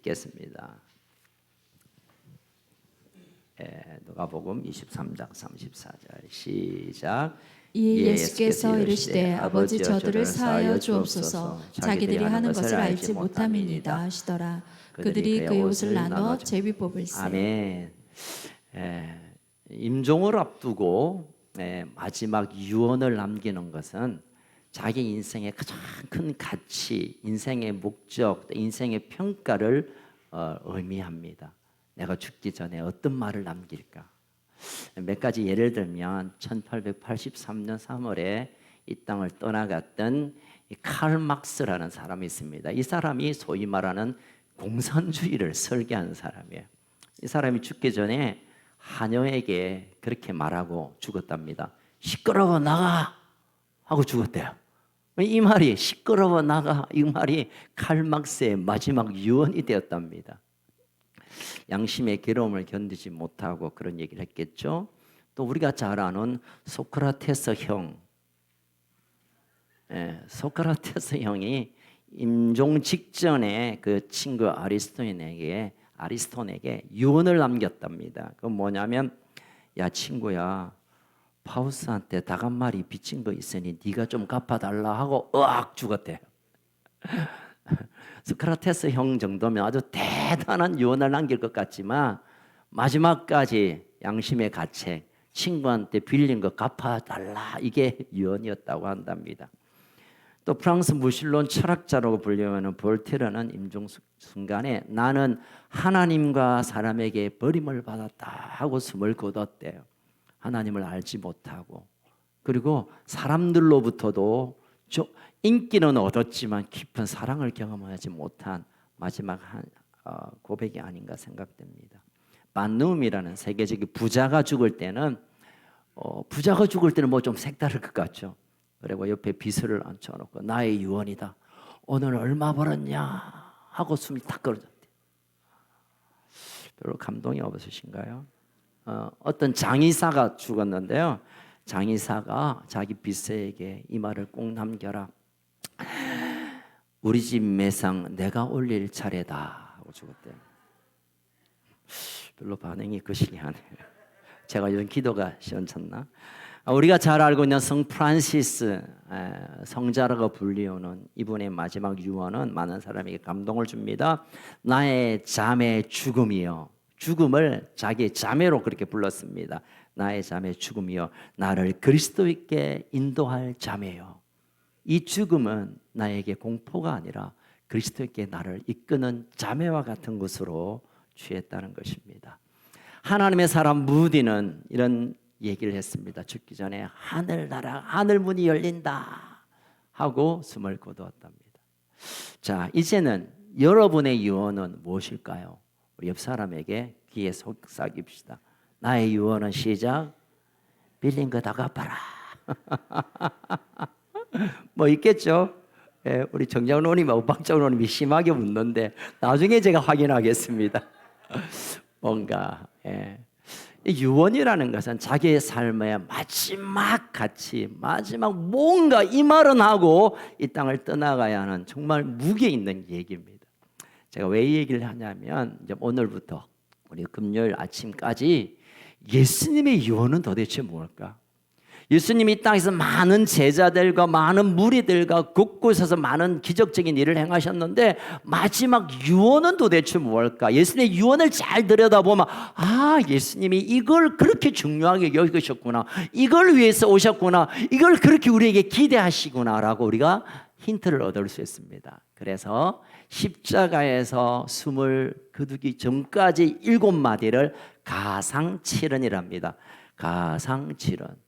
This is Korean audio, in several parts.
읽겠습니다. 누가복음 23장 34절 시작. 이에 예수께서 이르시되 아버지 저들을 사하여 주옵소서 자기들이 하는 것을 알지 못함이니이다 하시더라. 그들이 그의 옷을 나눠 제비 뽑을세. 아멘. 임종을 앞두고 마지막 유언을 남기는 것은 자기 인생의 가장 큰 가치, 인생의 목적, 인생의 평가를 의미합니다. 내가 죽기 전에 어떤 말을 남길까? 몇 가지 예를 들면 1883년 3월에 이 땅을 떠나갔던 칼 막스라는 사람이 있습니다. 이 사람이 소위 말하는 공산주의를 설계한 사람이에요. 이 사람이 죽기 전에 하녀에게 그렇게 말하고 죽었답니다. 시끄러워 나가 하고 죽었대요. 이 말이 시끄러워 나가 이 말이 칼 막스의 마지막 유언이 되었답니다. 양심의 괴로움을 견디지 못하고 그런 얘기를 했겠죠. 또 우리가 잘 아는 소크라테스 형, 소크라테스 형이 임종 직전에 그 친구 아리스톤에게 유언을 남겼답니다. 그건 뭐냐면, 야 친구야, 파우스한테 닭 한 마리 빚진 거 있으니 네가 좀 갚아달라 하고 으악 죽었대요. 소크라테스 형 정도면 아주 대단한 유언을 남길 것 같지만 마지막까지 양심의 가책, 친구한테 빌린 거 갚아달라, 이게 유언이었다고 한답니다. 또 프랑스 무신론 철학자라고 불리우는 볼테르는 임종 순간에 나는 하나님과 사람에게 버림을 받았다 하고 숨을 거뒀대요. 하나님을 알지 못하고, 그리고 사람들로부터도 인기는 얻었지만 깊은 사랑을 경험하지 못한 마지막 고백이 아닌가 생각됩니다. 반누움이라는 세계적인 부자가 죽을 때는 뭐 좀 색다를 것 같죠. 그리고 옆에 비서를 앉혀놓고 나의 유언이다, 오늘 얼마 벌었냐 하고 숨이 탁 끊어졌대요. 별로 감동이 없으신가요? 어떤 장의사가 죽었는데요, 장의사가 자기 비서에게 이 말을 꼭 남겨라. 우리 집 매상 내가 올릴 차례다 하고 죽었대요. 별로 반응이 거시기하네요. 제가 이런 기도가 시원찮나? 우리가 잘 알고 있는 성 프란시스 성자라고 불리우는 이분의 마지막 유언은 많은 사람에게 감동을 줍니다. 나의 자매 죽음이요, 죽음을 자기의 자매로 그렇게 불렀습니다. 나의 자매 죽음이요, 나를 그리스도께 인도할 자매요. 이 죽음은 나에게 공포가 아니라 그리스도께 나를 이끄는 자매와 같은 것으로 취했다는 것입니다. 하나님의 사람 무디는 이런 얘기를 했습니다. 죽기 전에 하늘 문이 열린다 하고 숨을 거두었답니다. 자, 이제는 여러분의 유언은 무엇일까요? 우리 옆 사람에게 귀에 속삭입시다. 나의 유언은 시작. 빌린 거 다 갚아라. 뭐 있겠죠? 우리 정장로님하고 박장로님이 심하게 웃는데 나중에 제가 확인하겠습니다. 뭔가 유언이라는 것은 자기의 삶의 마지막 가치, 마지막 뭔가 이 말은 하고 이 땅을 떠나가야 하는 정말 무게 있는 얘기입니다. 제가 왜 이 얘기를 하냐면, 이제 오늘부터 우리 금요일 아침까지 예수님의 유언은 도대체 뭘까? 예수님이 이 땅에서 많은 제자들과 많은 무리들과 곳곳에서 많은 기적적인 일을 행하셨는데 마지막 유언은 도대체 뭘까? 예수님의 유언을 잘 들여다보면 예수님이 이걸 그렇게 중요하게 여기셨구나, 이걸 위해서 오셨구나, 이걸 그렇게 우리에게 기대하시구나 라고 우리가 힌트를 얻을 수 있습니다. 그래서 십자가에서 숨을 거두기 전까지 7마디를 가상칠언이랍니다. 가상칠언.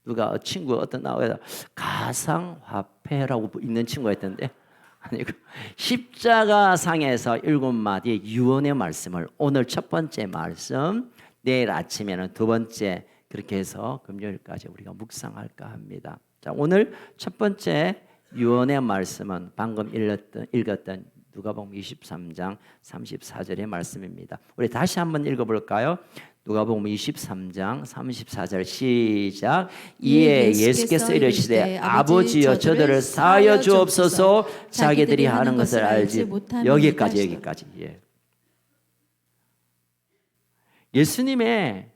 누가 친구 어떤 나와요, 가상화폐라고 있는 친구가 있던데, 아니고 십자가상에서 7마디 유언의 말씀을 오늘 첫 번째 말씀, 내일 아침에는 두 번째, 그렇게 해서 금요일까지 우리가 묵상할까 합니다. 자, 오늘 첫 번째 유언의 말씀은 방금 읽었던 누가복음 23장 34절의 말씀입니다. 우리 다시 한번 읽어볼까요? 누가복음 23장 34절 시작. 이에 예수께서 이르시되 아버지여 저들을 사하여 주옵소서 자기들이 하는 것을 알지 못하는. 여기까지. 예수님의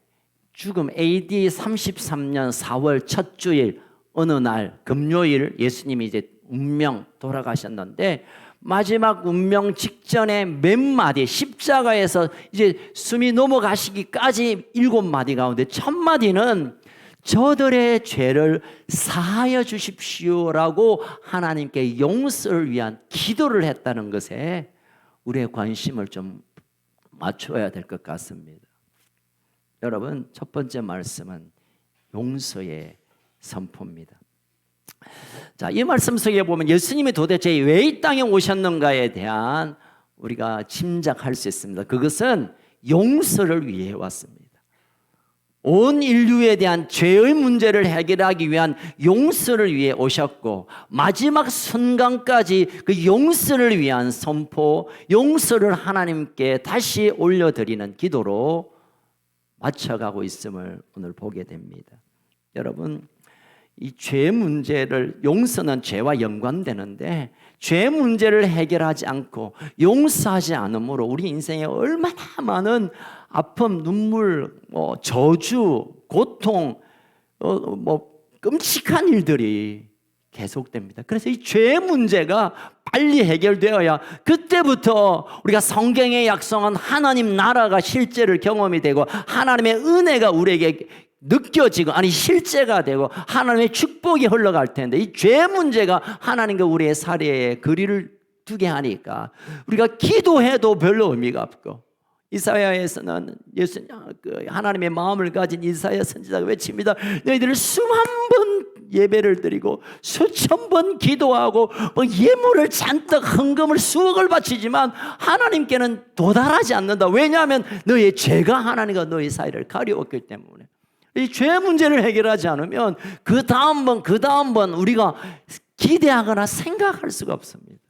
죽음 AD 33년 4월 첫 주일 어느 날 금요일 예수님이 이제 운명 돌아가셨는데 마지막 운명 직전에 몇 마디 십자가에서 이제 숨이 넘어가시기까지 7마디 가운데 첫 마디는 저들의 죄를 사하여 주십시오라고 하나님께 용서를 위한 기도를 했다는 것에 우리의 관심을 좀 맞춰야 될 것 같습니다. 여러분, 첫 번째 말씀은 용서의 선포입니다. 자, 이 말씀 속에 보면 예수님이 도대체 왜 이 땅에 오셨는가에 대한 우리가 짐작할 수 있습니다. 그것은 용서를 위해 왔습니다. 온 인류에 대한 죄의 문제를 해결하기 위한 용서를 위해 오셨고 마지막 순간까지 그 용서를 위한 선포, 용서를 하나님께 다시 올려드리는 기도로 맞춰가고 있음을 오늘 보게 됩니다. 여러분, 이 죄 문제를, 용서는 죄와 연관되는데 죄 문제를 해결하지 않고 용서하지 않으므로 우리 인생에 얼마나 많은 아픔, 눈물, 저주, 고통, 끔찍한 일들이 계속됩니다. 그래서 이 죄 문제가 빨리 해결되어야 그때부터 우리가 성경에 약속한 하나님 나라가 실제를 경험이 되고 하나님의 은혜가 우리에게 느껴지고 실제가 되고 하나님의 축복이 흘러갈 텐데 이 죄 문제가 하나님과 우리의 사례에 거리를 두게 하니까 우리가 기도해도 별로 의미가 없고 이사야에서는 하나님의 마음을 가진 이사야 선지자가 외칩니다. 너희들은 수만 번 예배를 드리고 수천 번 기도하고 예물을 잔뜩 헌금을 수억을 바치지만 하나님께는 도달하지 않는다. 왜냐하면 너의 죄가 하나님과 너의 사이를 가려웠기 때문에. 이 죄 문제를 해결하지 않으면 그 다음번 우리가 기대하거나 생각할 수가 없습니다.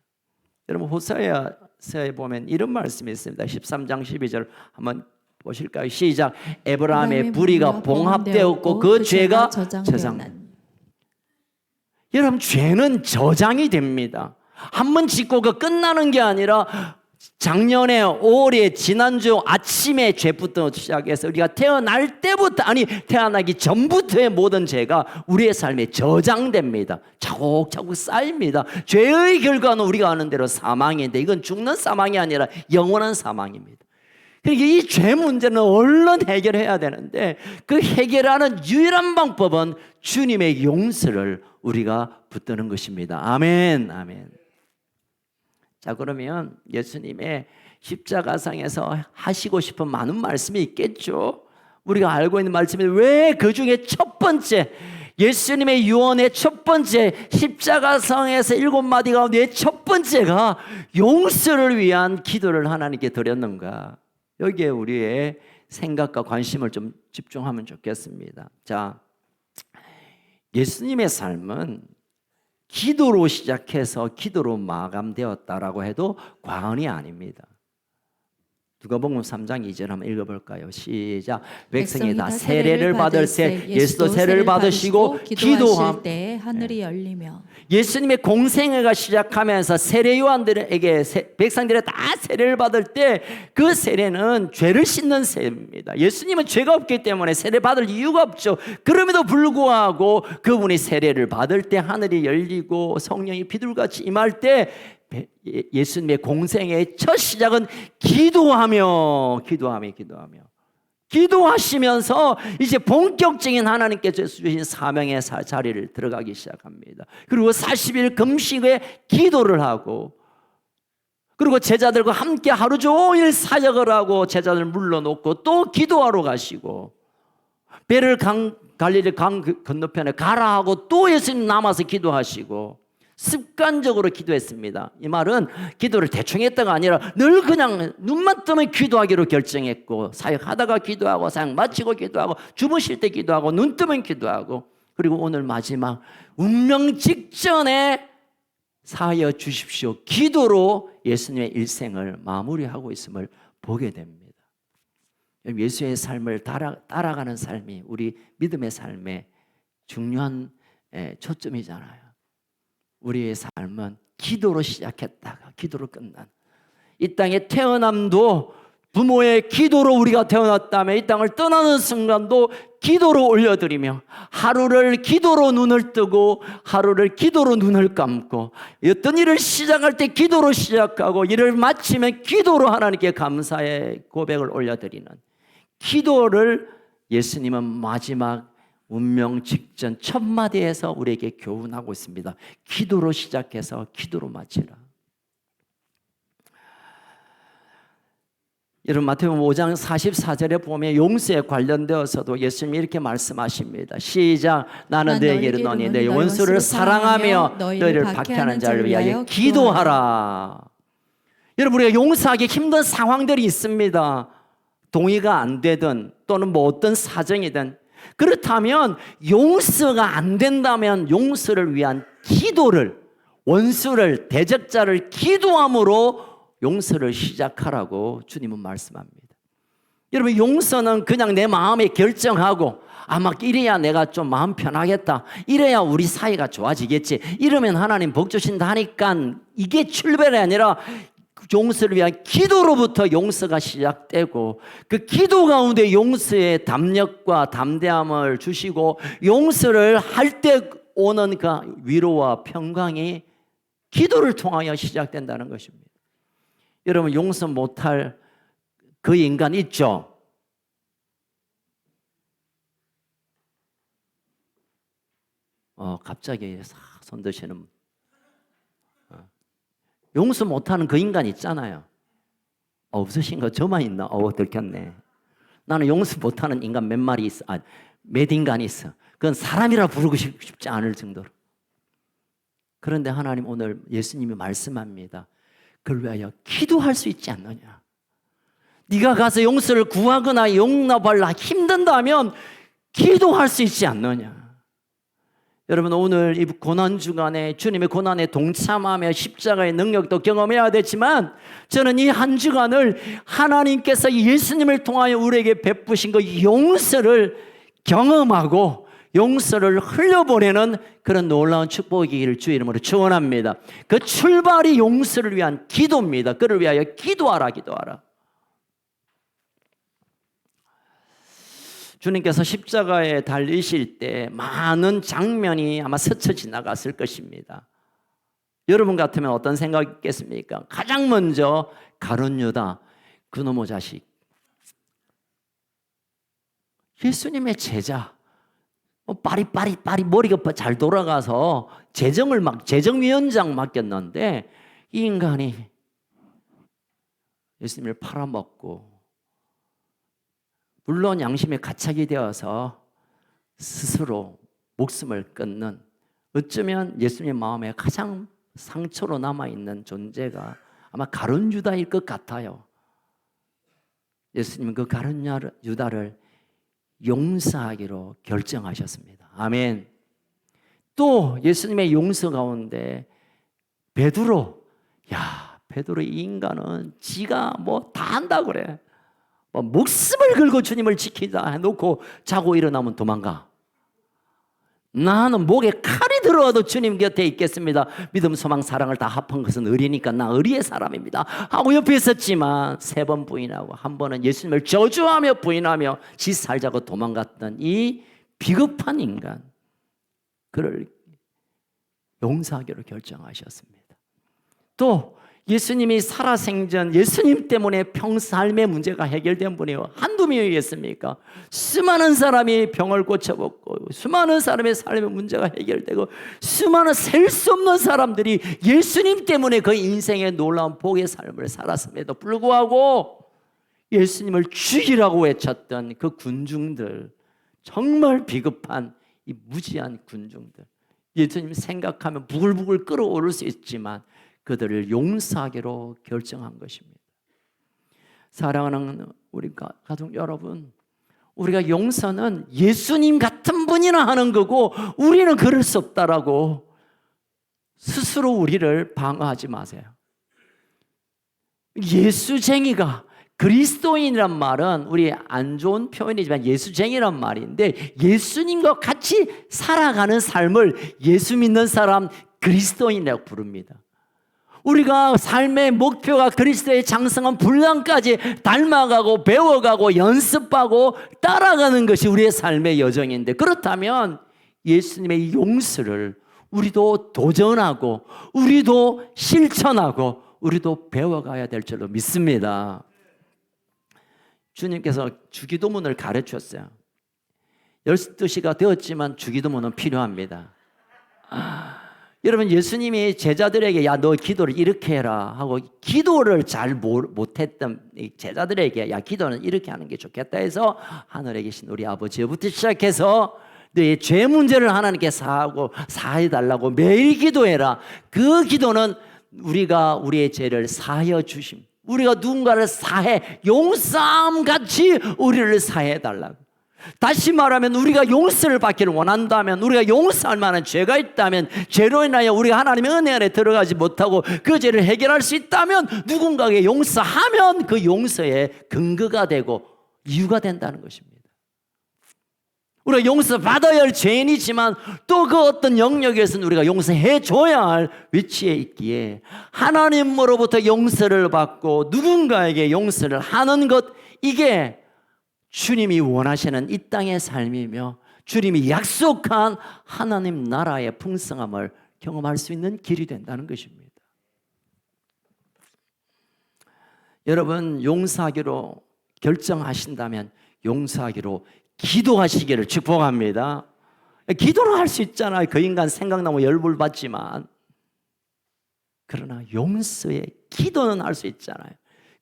여러분, 호세아서에 보면 이런 말씀이 있습니다. 13장 12절 한번 보실까요? 시작. 에브라함의 불의가 봉합되었고 그 죄가 저장. 여러분, 죄는 저장이 됩니다. 한 번 짓고 그 끝나는 게 아니라 작년에, 올해, 지난주 아침에 죄부터 시작해서 우리가 태어날 때부터 태어나기 전부터의 모든 죄가 우리의 삶에 저장됩니다. 차곡차곡 쌓입니다. 죄의 결과는 우리가 아는 대로 사망인데 이건 죽는 사망이 아니라 영원한 사망입니다. 그러니까 이 죄 문제는 얼른 해결해야 되는데 그 해결하는 유일한 방법은 주님의 용서를 우리가 붙드는 것입니다. 아멘, 아멘. 자, 그러면 예수님의 십자가상에서 하시고 싶은 많은 말씀이 있겠죠. 우리가 알고 있는 말씀이 왜 그 중에 첫 번째 예수님의 유언의 첫 번째 십자가상에서 7마디 가운데 첫 번째가 용서를 위한 기도를 하나님께 드렸는가? 여기에 우리의 생각과 관심을 좀 집중하면 좋겠습니다. 자, 예수님의 삶은 기도로 시작해서 기도로 마감되었다라고 해도 과언이 아닙니다. 누가복음 3장 2절 한번 읽어볼까요? 시작. 백성이 다 세례를 받을 때 예수도 세례를 받으시고 기도하실 때 하늘이 열리며. 예수님의 공생애가 시작하면서 세례 요한들에게 백성들이 다 세례를 받을 때 그 세례는 죄를 씻는 세례입니다. 예수님은 죄가 없기 때문에 세례 받을 이유가 없죠. 그럼에도 불구하고 그분이 세례를 받을 때 하늘이 열리고 성령이 비둘같이 임할 때 예수님의 공생의 첫 시작은 기도하시면서 이제 본격적인 하나님께서 주신 사명의 자리를 들어가기 시작합니다. 그리고 40일 금식에 기도를 하고 그리고 제자들과 함께 하루 종일 사역을 하고 제자들 물러놓고 또 기도하러 가시고 배를 갈릴리 강 건너편에 가라 하고 또 예수님 남아서 기도하시고 습관적으로 기도했습니다. 이 말은 기도를 대충 했다가 아니라 늘 그냥 눈만 뜨면 기도하기로 결정했고 사역하다가 기도하고 사역 마치고 기도하고 주무실 때 기도하고 눈 뜨면 기도하고 그리고 오늘 마지막 운명 직전에 사하여 주십시오 기도로 예수님의 일생을 마무리하고 있음을 보게 됩니다. 예수의 삶을 따라가는 삶이 우리 믿음의 삶의 중요한 초점이잖아요. 우리의 삶은 기도로 시작했다가 기도로 끝난 이 땅에 태어남도 부모의 기도로 우리가 태어났다면 이 땅을 떠나는 순간도 기도로 올려드리며 하루를 기도로 눈을 뜨고 하루를 기도로 눈을 감고 어떤 일을 시작할 때 기도로 시작하고 일을 마치면 기도로 하나님께 감사의 고백을 올려드리는 기도를 예수님은 마지막 운명 직전 첫 마디에서 우리에게 교훈하고 있습니다. 기도로 시작해서 기도로 마치라. 여러분 마태복음 5장 44절에 보면 용서에 관련되어서도 예수님이 이렇게 말씀하십니다. 시작. 나는 너에게 이르노니 내 원수를 사랑하며 너희를 박해하는 자를 위하여 기도하라. 여러분 우리가 용서하기 힘든 상황들이 있습니다. 동의가 안 되든 또는 뭐 어떤 사정이든 그렇다면 용서가 안 된다면 용서를 위한 기도를 원수를 대적자를 기도함으로 용서를 시작하라고 주님은 말씀합니다. 여러분 용서는 그냥 내 마음에 결정하고 막 이래야 내가 좀 마음 편하겠다, 이래야 우리 사이가 좋아지겠지, 이러면 하나님 복 주신다 하니까 이게 출발이 아니라 용서를 위한 기도로부터 용서가 시작되고 그 기도 가운데 용서의 담력과 담대함을 주시고 용서를 할 때 오는 그 위로와 평강이 기도를 통하여 시작된다는 것입니다. 여러분 용서 못할 그 인간 있죠? 갑자기 손 드시는 용서 못하는 그 인간 있잖아요. 없으신 거 저만 있나? 들켰네. 나는 용서 못하는 인간 몇 마리 있어. 몇 인간이 있어. 그건 사람이라 부르고 싶지 않을 정도로. 그런데 하나님 오늘 예수님이 말씀합니다. 그걸 위하여 기도할 수 있지 않느냐. 네가 가서 용서를 구하거나 용납하려 힘든다면 기도할 수 있지 않느냐. 여러분 오늘 이 고난주간에 주님의 고난에 동참하며 십자가의 능력도 경험해야 되지만 저는 이 한 주간을 하나님께서 예수님을 통하여 우리에게 베푸신 그 용서를 경험하고 용서를 흘려보내는 그런 놀라운 축복이기를 주의 이름으로 축원합니다. 그 출발이 용서를 위한 기도입니다. 그를 위하여 기도하라. 주님께서 십자가에 달리실 때 많은 장면이 아마 스쳐 지나갔을 것입니다. 여러분 같으면 어떤 생각이 있겠습니까? 가장 먼저 가룟 유다 그놈의 자식, 예수님의 제자, 빠리 머리가 잘 돌아가서 재정위원장 맡겼는데 이 인간이 예수님을 팔아먹고 물론 양심에 가착이 되어서 스스로 목숨을 끊는, 어쩌면 예수님의 마음에 가장 상처로 남아있는 존재가 아마 가룟 유다일 것 같아요. 예수님은 그 가룟 유다를 용서하기로 결정하셨습니다. 아멘. 또 예수님의 용서 가운데 베드로, 베드로 이 인간은 지가 다 한다고 그래. 목숨을 걸고 주님을 지키자 해놓고 자고 일어나면 도망가. 나는 목에 칼이 들어와도 주님 곁에 있겠습니다. 믿음, 소망, 사랑을 다 합한 것은 의리니까 나 의리의 사람입니다 하고 옆에 있었지만 3번 부인하고 한 번은 예수님을 저주하며 부인하며 지 살자고 도망갔던 이 비겁한 인간, 그를 용서하기로 결정하셨습니다. 또 예수님이 살아생전 예수님 때문에 삶의 문제가 해결된 분이 한두 명이겠습니까? 수많은 사람이 병을 고쳐먹고 수많은 사람의 삶의 문제가 해결되고 수많은 셀 수 없는 사람들이 예수님 때문에 그 인생의 놀라운 복의 삶을 살았음에도 불구하고 예수님을 죽이라고 외쳤던 그 군중들, 정말 비겁한 이 무지한 군중들, 예수님 생각하면 부글부글 끓어오를 수 있지만 그들을 용서하기로 결정한 것입니다. 사랑하는 우리 가족 여러분, 우리가 용서는 예수님 같은 분이나 하는 거고 우리는 그럴 수 없다라고 스스로 우리를 방어하지 마세요. 예수쟁이가, 그리스도인이란 말은 우리 안 좋은 표현이지만 예수쟁이란 말인데, 예수님과 같이 살아가는 삶을 예수 믿는 사람 그리스도인이라고 부릅니다. 우리가 삶의 목표가 그리스도의 장성한 분량까지 닮아가고 배워가고 연습하고 따라가는 것이 우리의 삶의 여정인데, 그렇다면 예수님의 용서를 우리도 도전하고 우리도 실천하고 우리도 배워가야 될 줄로 믿습니다. 주님께서 주기도문을 가르쳤어요. 12시가 되었지만 주기도문은 필요합니다. 여러분, 예수님이 제자들에게 야, 너 기도를 이렇게 해라 하고 기도를 잘 못했던 제자들에게 야, 기도는 이렇게 하는 게 좋겠다 해서 하늘에 계신 우리 아버지부터 시작해서 너의 죄 문제를 하나님께 사해달라고 매일 기도해라. 그 기도는 우리가 우리의 죄를 사하여 주심, 우리가 누군가를 사해 용서함 같이 우리를 사해달라고. 다시 말하면 우리가 용서를 받기를 원한다면, 우리가 용서할 만한 죄가 있다면, 죄로 인하여 우리가 하나님의 은혜 안에 들어가지 못하고 그 죄를 해결할 수 있다면 누군가에게 용서하면 그 용서의 근거가 되고 이유가 된다는 것입니다. 우리가 용서받아야 할 죄인이지만 또 그 어떤 영역에서는 우리가 용서해 줘야 할 위치에 있기에 하나님으로부터 용서를 받고 누군가에게 용서를 하는 것, 이게 주님이 원하시는 이 땅의 삶이며 주님이 약속한 하나님 나라의 풍성함을 경험할 수 있는 길이 된다는 것입니다. 여러분, 용서하기로 결정하신다면 용서하기로 기도하시기를 축복합니다. 기도는 할 수 있잖아요. 그 인간 생각나면 열불 받지만, 그러나 용서의 기도는 할 수 있잖아요.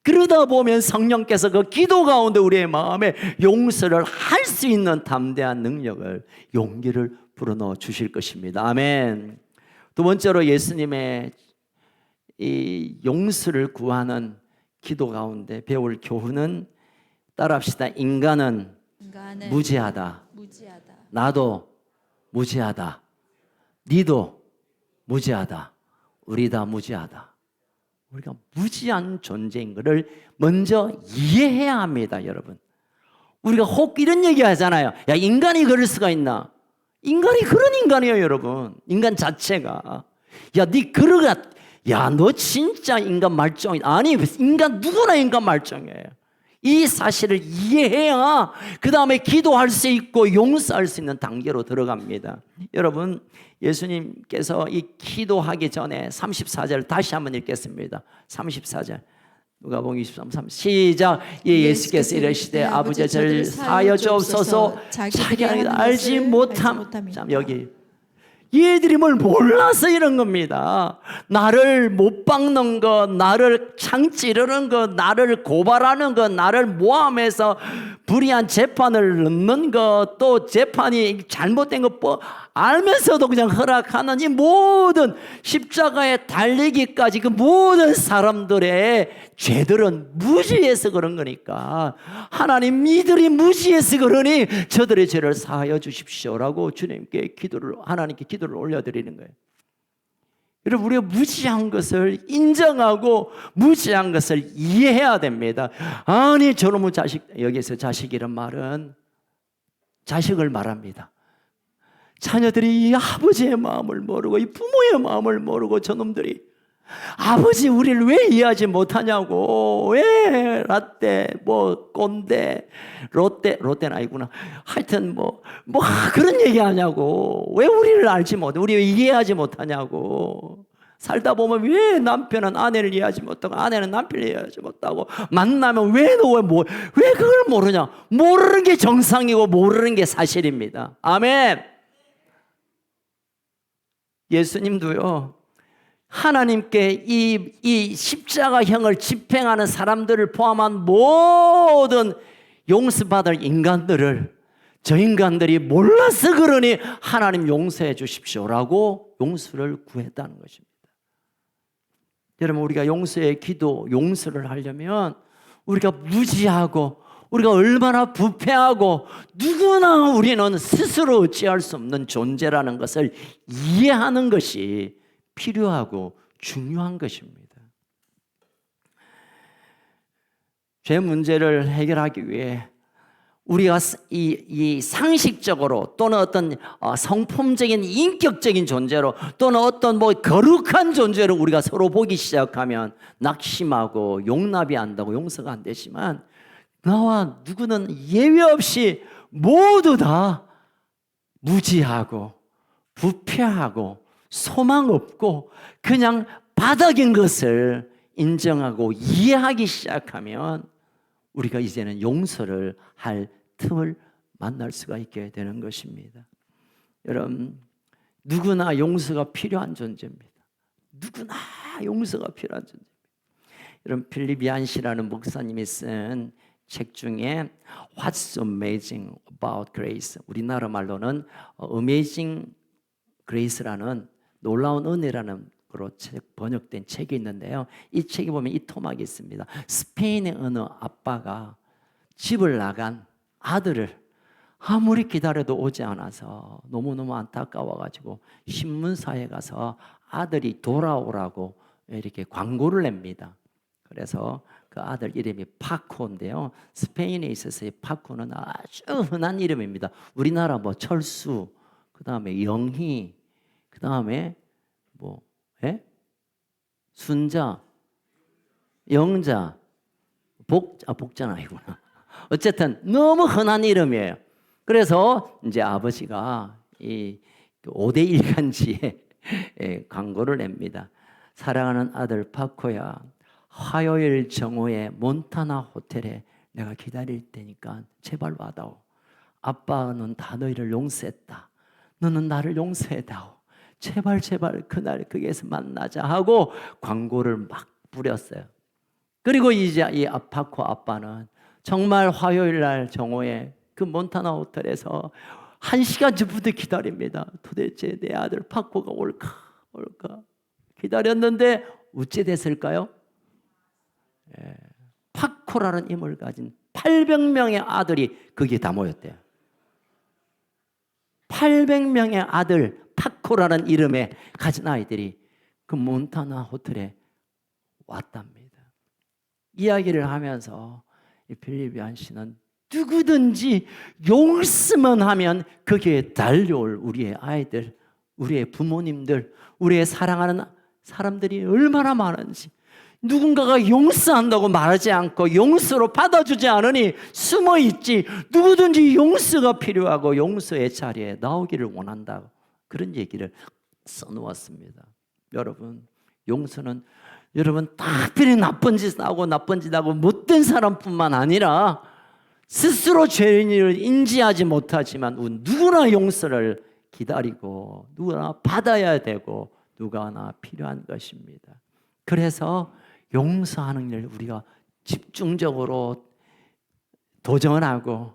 그러다 보면 성령께서 그 기도 가운데 우리의 마음에 용서를 할 수 있는 담대한 능력을, 용기를 불어넣어 주실 것입니다. 아멘. 두 번째로 예수님의 이 용서를 구하는 기도 가운데 배울 교훈은, 따라합시다. 인간은 무지하다. 나도 무지하다. 니도 무지하다. 우리 다 무지하다. 우리가 무지한 존재인 것을 먼저 이해해야 합니다, 여러분. 우리가 혹 이런 얘기 하잖아요. 야, 인간이 그럴 수가 있나? 인간이 그런 인간이에요, 여러분. 인간 자체가. 야, 야, 너 진짜 인간 말종이다. 아니, 인간 누구나 인간 말종이에요. 이 사실을 이해해야 그 다음에 기도할 수 있고 용서할 수 있는 단계로 들어갑니다. 여러분, 예수님께서 이 기도하기 전에 34절 다시 한번 읽겠습니다. 34절 누가복음 23, 시작. 예수께서 이르시되 아버지 저를 사하여 주옵소서, 자기가 알지 못함. 참, 여기 얘들이 뭘 몰라서 이런 겁니다. 나를 못 박는 것, 나를 창찌르는 것, 나를 고발하는 것, 나를 모함해서 불의한 재판을 넣는 것, 또 재판이 잘못된 것 알면서도 그냥 허락하는 이 모든 십자가에 달리기까지 그 모든 사람들의 죄들은 무지해서 그런 거니까, 하나님 이들이 무지해서 그러니 저들의 죄를 사하여 주십시오라고 주님께 하나님께 기도를 올려드리는 거예요. 여러분, 우리가 무지한 것을 인정하고 무지한 것을 이해해야 됩니다. 아니, 저놈의 자식, 여기서 자식이란 말은 자식을 말합니다. 자녀들이 이 아버지의 마음을 모르고 이 부모의 마음을 모르고 저놈들이 아버지 우리를 왜 이해하지 못하냐고, 왜 라떼 꼰대 롯데는 아니구나, 하여튼 그런 얘기하냐고, 왜 우리를 알지 못해, 우리 왜 이해하지 못하냐고, 살다 보면 왜 남편은 아내를 이해하지 못하고 아내는 남편을 이해하지 못하고, 만나면 왜 그걸 모르냐. 모르는 게 정상이고 모르는 게 사실입니다. 아멘. 예수님도요, 하나님께 이 십자가형을 집행하는 사람들을 포함한 모든 용서받을 인간들을, 저 인간들이 몰라서 그러니 하나님 용서해 주십시오라고 용서를 구했다는 것입니다. 여러분, 우리가 용서의 기도, 용서를 하려면 우리가 무지하고 우리가 얼마나 부패하고 누구나 우리는 스스로 어찌할 수 없는 존재라는 것을 이해하는 것이 필요하고 중요한 것입니다. 죄 문제를 해결하기 위해 우리가 이 상식적으로 또는 어떤 성품적인 인격적인 존재로 또는 어떤 뭐 거룩한 존재로 우리가 서로 보기 시작하면 낙심하고 용납이 안 되고 용서가 안 되지만, 나와 누구는 예외 없이 모두 다 무지하고 부패하고 소망 없고 그냥 바닥인 것을 인정하고 이해하기 시작하면 우리가 이제는 용서를 할 틈을 만날 수가 있게 되는 것입니다. 여러분, 누구나 용서가 필요한 존재입니다. 누구나 용서가 필요한 존재입니다. 여러분, 필립 얀시라는 목사님이 쓴 책 중에 What's so amazing about grace, 우리나라 말로는 Amazing Grace라는 놀라운 은혜라는 으로 번역된 책이 있는데요. 이 책에 보면 이 토막이 있습니다. 스페인의 어느 아빠가 집을 나간 아들을 아무리 기다려도 오지 않아서 너무너무 안타까워가지고 신문사에 가서 아들이 돌아오라고 이렇게 광고를 냅니다. 그래서 그 아들 이름이 파코인데요. 스페인에 있어서의 파코는 아주 흔한 이름입니다. 우리나라 뭐 철수, 그 다음에 영희, 그 다음에 뭐 순자, 영자, 복자는 아니구나. 어쨌든 너무 흔한 이름이에요. 그래서 이제 아버지가 이 5대 일간지에 광고를 냅니다. 사랑하는 아들 파코야, 화요일 정오에 몬타나 호텔에 내가 기다릴 테니까 제발 와다오. 아빠는 다 너희를 용서했다. 너는 나를 용서해다오. 제발 그날 거기에서 만나자 하고 광고를 막 뿌렸어요. 그리고 이제 이 파코 아빠는 정말 화요일 날 정오에 그 몬타나 호텔에서 1시간 전부터 기다립니다. 도대체 내 아들 파코가 올까 기다렸는데 어찌 됐을까요? 파코라는 이름을 가진 800명의 아들이 거기에 다 모였대요. 800명의 아들 파코라는 이름에 가진 아이들이 그 몬타나 호텔에 왔답니다. 이야기를 하면서 이 필립 얀시는 누구든지 용서만 하면 거기에 달려올 우리의 아이들, 우리의 부모님들, 우리의 사랑하는 사람들이 얼마나 많은지, 누군가가 용서한다고 말하지 않고 용서로 받아주지 않으니 숨어있지, 누구든지 용서가 필요하고 용서의 자리에 나오기를 원한다고 그런 얘기를 써놓았습니다. 여러분, 용서는 여러분 특별히 나쁜 짓 하고 못된 사람뿐만 아니라 스스로 죄인을 인지하지 못하지만 누구나 용서를 기다리고 누구나 받아야 되고 누구나 필요한 것입니다. 그래서 용서하는 일 우리가 집중적으로 도전하고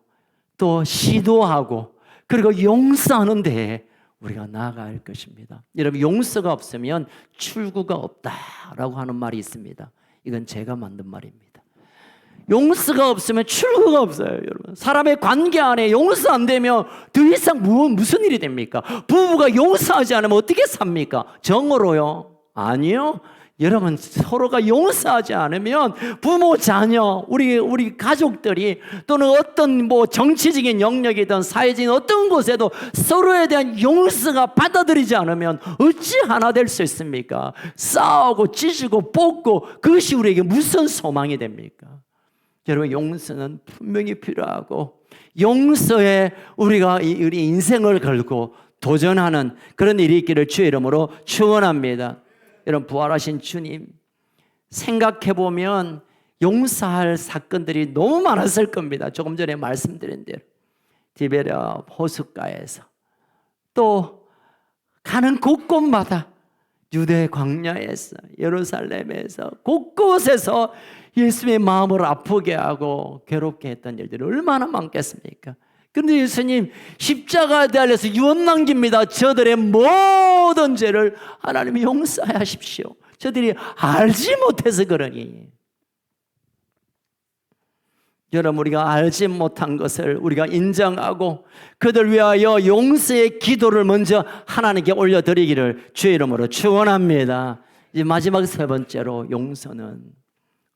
또 시도하고 그리고 용서하는 데에 우리가 나아갈 것입니다. 여러분, 용서가 없으면 출구가 없다라고 하는 말이 있습니다. 이건 제가 만든 말입니다. 용서가 없으면 출구가 없어요. 여러분, 사람의 관계 안에 용서 안 되면 더 이상 무슨 일이 됩니까? 부부가 용서하지 않으면 어떻게 삽니까? 정으로요? 아니요. 여러분, 서로가 용서하지 않으면 부모, 자녀, 우리 가족들이 또는 어떤 뭐 정치적인 영역이든 사회적인 어떤 곳에도 서로에 대한 용서가 받아들이지 않으면 어찌 하나 될 수 있습니까? 싸우고 찢고 뽑고 그것이 우리에게 무슨 소망이 됩니까? 여러분, 용서는 분명히 필요하고 용서에 우리가 우리 인생을 걸고 도전하는 그런 일이 있기를 주의 이름으로 축원합니다. 여러분, 부활하신 주님 생각해보면 용서할 사건들이 너무 많았을 겁니다. 조금 전에 말씀드린 대로 디베랴 호숫가에서 또 가는 곳곳마다 유대 광야에서 예루살렘에서 곳곳에서 예수님의 마음을 아프게 하고 괴롭게 했던 일들이 얼마나 많겠습니까? 그런데 예수님 십자가에 달려서 유언 남깁니다. 저들의 모든 죄를 하나님이 용서하십시오. 저들이 알지 못해서 그러니. 여러분, 우리가 알지 못한 것을 우리가 인정하고 그들 위하여 용서의 기도를 먼저 하나님께 올려드리기를 주의 이름으로 축원합니다. 이제 마지막 세 번째로, 용서는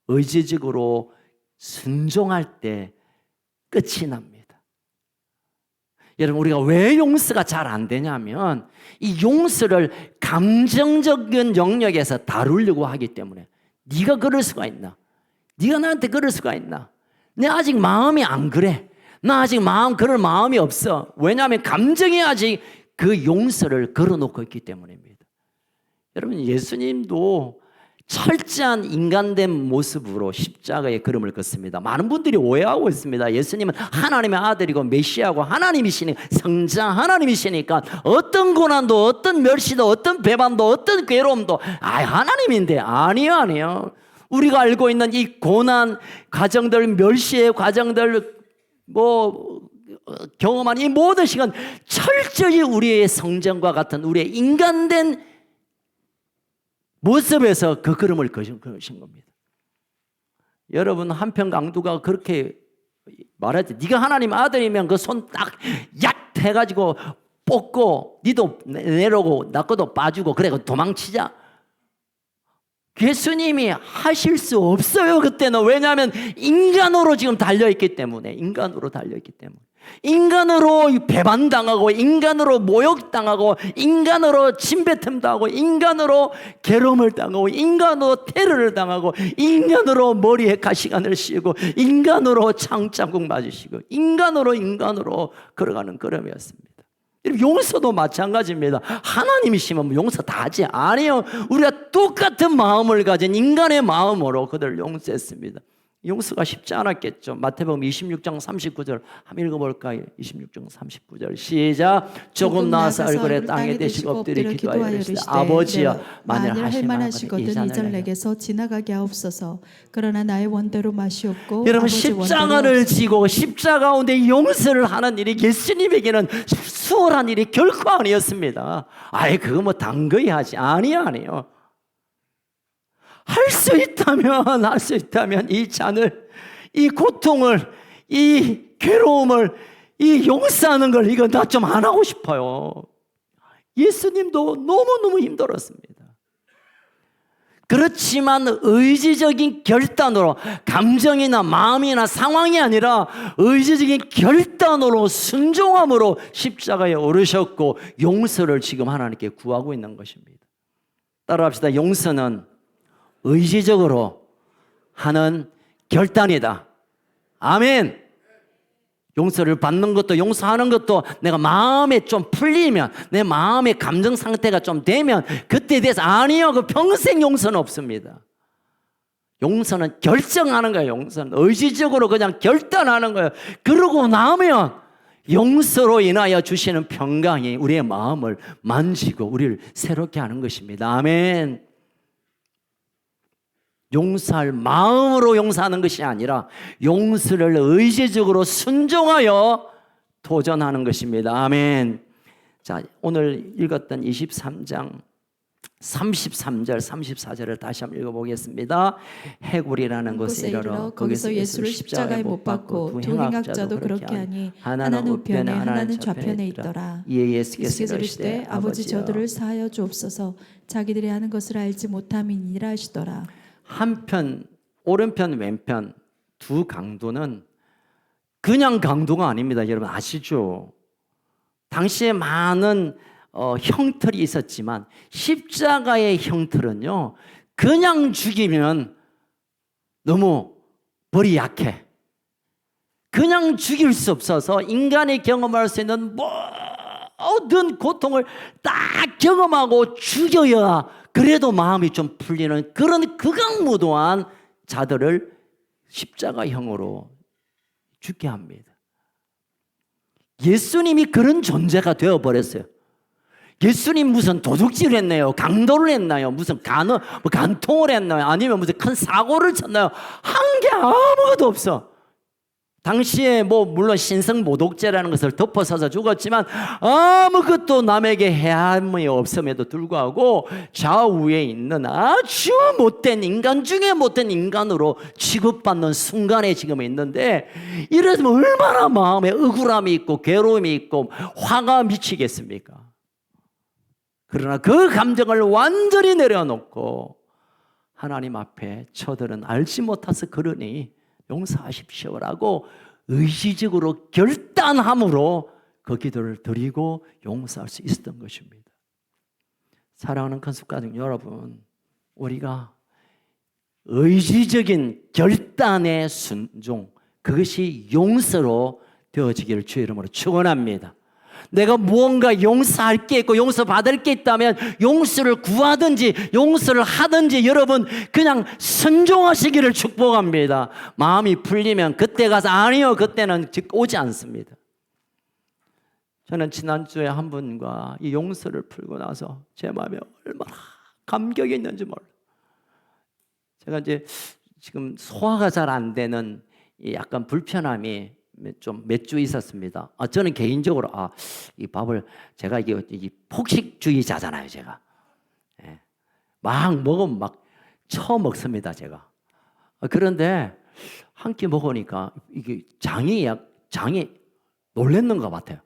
의지적으로 순종할 때 끝이 납니다. 여러분, 우리가 왜 용서가 잘 안 되냐면 이 용서를 감정적인 영역에서 다루려고 하기 때문에. 네가 그럴 수가 있나? 네가 나한테 그럴 수가 있나? 내 아직 마음이 안 그래. 나 아직 그럴 마음이 없어. 왜냐하면 감정이 아직 그 용서를 걸어놓고 있기 때문입니다. 여러분, 예수님도 철저한 인간된 모습으로 십자가의 걸음을 걷습니다. 많은 분들이 오해하고 있습니다. 예수님은 하나님의 아들이고 메시아고 하나님이시니까, 성자 하나님이시니까 어떤 고난도 어떤 멸시도 어떤 배반도 어떤 괴로움도 하나님인데. 아니에요. 우리가 알고 있는 이 고난 과정들, 멸시의 과정들, 경험한 이 모든 시간 철저히 우리의 성정과 같은 우리의 인간된 모습에서 그 걸음을 거신 겁니다. 여러분, 한편 강도가 그렇게 말하지. 네가 하나님 아들이면 그 손 딱 얏 해가지고 뽑고 니도 내려오고 나 것도 빠지고 그래 도망치자. 예수님이 하실 수 없어요. 그때는. 왜냐하면 인간으로 지금 달려있기 때문에. 인간으로 배반당하고, 인간으로 모욕당하고, 인간으로 침뱉음당하고, 인간으로 괴로움을 당하고, 인간으로 테러를 당하고, 인간으로 머리에 가시관을 씌우고, 인간으로 창자국 맞으시고, 인간으로 걸어가는 걸음이었습니다. 용서도 마찬가지입니다. 하나님이시면 용서 다 하지. 아니요. 우리가 똑같은 마음을 가진 인간의 마음으로 그들을 용서했습니다. 용서가 쉽지 않았겠죠. 마태복음 26장 39절 한번 읽어볼까요? 26장 39절 시작. 조금 나아서 얼굴에 땅에 대시고 엎드려 기도하여 이르시되 아버지여, 만일 하실 만하시거든 이 잔을 내게서 지나가게 하옵소서. 그러나 나의 원대로 마시옵고. 여러분, 십자가를 지고 십자가 가운데 용서를 하는 일이 예수님에게는 수월한 일이 결코 아니었습니다. 그거 뭐 단거히 하지. 아니에요. 할 수 있다면 이 잔을, 이 고통을, 이 괴로움을, 이 용서하는 걸 이거 나 좀 안 하고 싶어요. 예수님도 너무너무 힘들었습니다. 그렇지만 의지적인 결단으로, 감정이나 마음이나 상황이 아니라 의지적인 결단으로, 순종함으로 십자가에 오르셨고 용서를 지금 하나님께 구하고 있는 것입니다. 따라합시다. 용서는 의지적으로 하는 결단이다. 아멘. 용서를 받는 것도, 용서하는 것도 내가 마음에 좀 풀리면, 내 마음의 감정 상태가 좀 되면 그때에 대해서 아니요, 그 평생 용서는 없습니다. 용서는 결정하는 거예요. 용서는 의지적으로 그냥 결단하는 거예요. 그러고 나면 용서로 인하여 주시는 평강이 우리의 마음을 만지고 우리를 새롭게 하는 것입니다. 아멘. 용서할 마음으로 용서하는 것이 아니라 용서를 의지적으로 순종하여 도전하는 것입니다. 아멘. 자, 오늘 읽었던 23장 33절 34절을 다시 한번 읽어보겠습니다. 해굴이라는 곳에 이르러 거기서 예수를 십자가에 못 박고 두 행악자도 그렇게 하니 하나는 우편에 하나는 좌편에 있더라. 이에 예수께서 이르시되 아버지 저들을 사하여 주옵소서. 자기들이 하는 것을 알지 못함이니라 하시더라. 한편, 오른편, 왼편 두 강도는 그냥 강도가 아닙니다. 여러분 아시죠? 당시에 많은 형틀이 있었지만 십자가의 형틀은요, 그냥 죽이면 너무 벌이 약해. 그냥 죽일 수 없어서 인간이 경험할 수 있는 모든 고통을 딱 경험하고 죽여야 그래도 마음이 좀 풀리는 그런 극악무도한 자들을 십자가형으로 죽게 합니다. 예수님이 그런 존재가 되어버렸어요. 예수님 무슨 도둑질을 했나요? 강도를 했나요? 무슨 간통을 했나요? 아니면 무슨 큰 사고를 쳤나요? 한 게 아무것도 없어. 당시에 물론 신성모독죄라는 것을 덮어서서 죽었지만 아무것도 남에게 해함이 없음에도 불구하고 좌우에 있는 아주 못된 인간 중에 못된 인간으로 취급받는 순간에 지금 있는데, 이랬으면 얼마나 마음에 억울함이 있고 괴로움이 있고 화가 미치겠습니까? 그러나 그 감정을 완전히 내려놓고 하나님 앞에 저들은 알지 못해서 그러니 용서하십시오라고 의지적으로 결단함으로 그 기도를 드리고 용서할 수 있었던 것입니다. 사랑하는 건축가족 여러분, 우리가 의지적인 결단의 순종, 그것이 용서로 되어지기를 주의 이름으로 축원합니다. 내가 무언가 용서할 게 있고 용서받을 게 있다면 용서를 구하든지 용서를 하든지 여러분 그냥 순종하시기를 축복합니다. 마음이 풀리면 그때 가서 아니요, 그때는 오지 않습니다. 저는 지난주에 한 분과 이 용서를 풀고 나서 제 마음에 얼마나 감격이 있는지 몰라요. 제가 이제 지금 소화가 잘 안 되는 약간 불편함이 좀 몇 주 있었습니다. 저는 개인적으로 이 밥을 제가 이게 폭식주의자잖아요, 제가. 예. 막 먹으면 막 처먹습니다, 제가. 그런데 한 끼 먹으니까 이게 장이 놀랬는 것 같아요.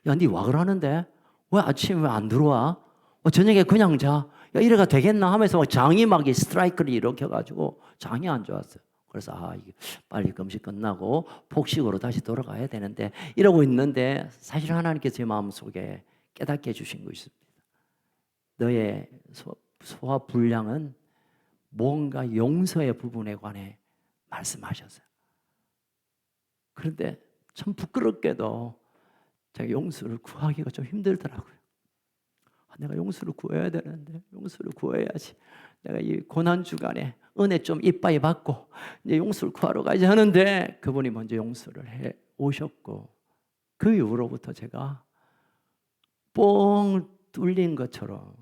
야, 니 와 그러는데 왜 아침에 왜 안 들어와? 저녁에 그냥 자. 야, 이래가 되겠나 하면서 장이 막 스트라이크를 일으켜가지고 장이 안 좋았어요. 그래서 이게 빨리 금식 끝나고 폭식으로 다시 돌아가야 되는데 이러고 있는데 사실 하나님께서 제 마음속에 깨닫게 해주신 거 있습니다. 너의 소화 불량은 뭔가 용서의 부분에 관해 말씀하셨어요. 그런데 참 부끄럽게도 제가 용서를 구하기가 좀 힘들더라고요. 내가 용서를 구해야 되는데 용서를 구해야지. 내가 이 고난 주간에 은혜 좀 이빠이 받고 이제 용서를 구하러 가야지 하는데 그분이 먼저 용서를 해 오셨고 그 이후로부터 제가 뻥 뚫린 것처럼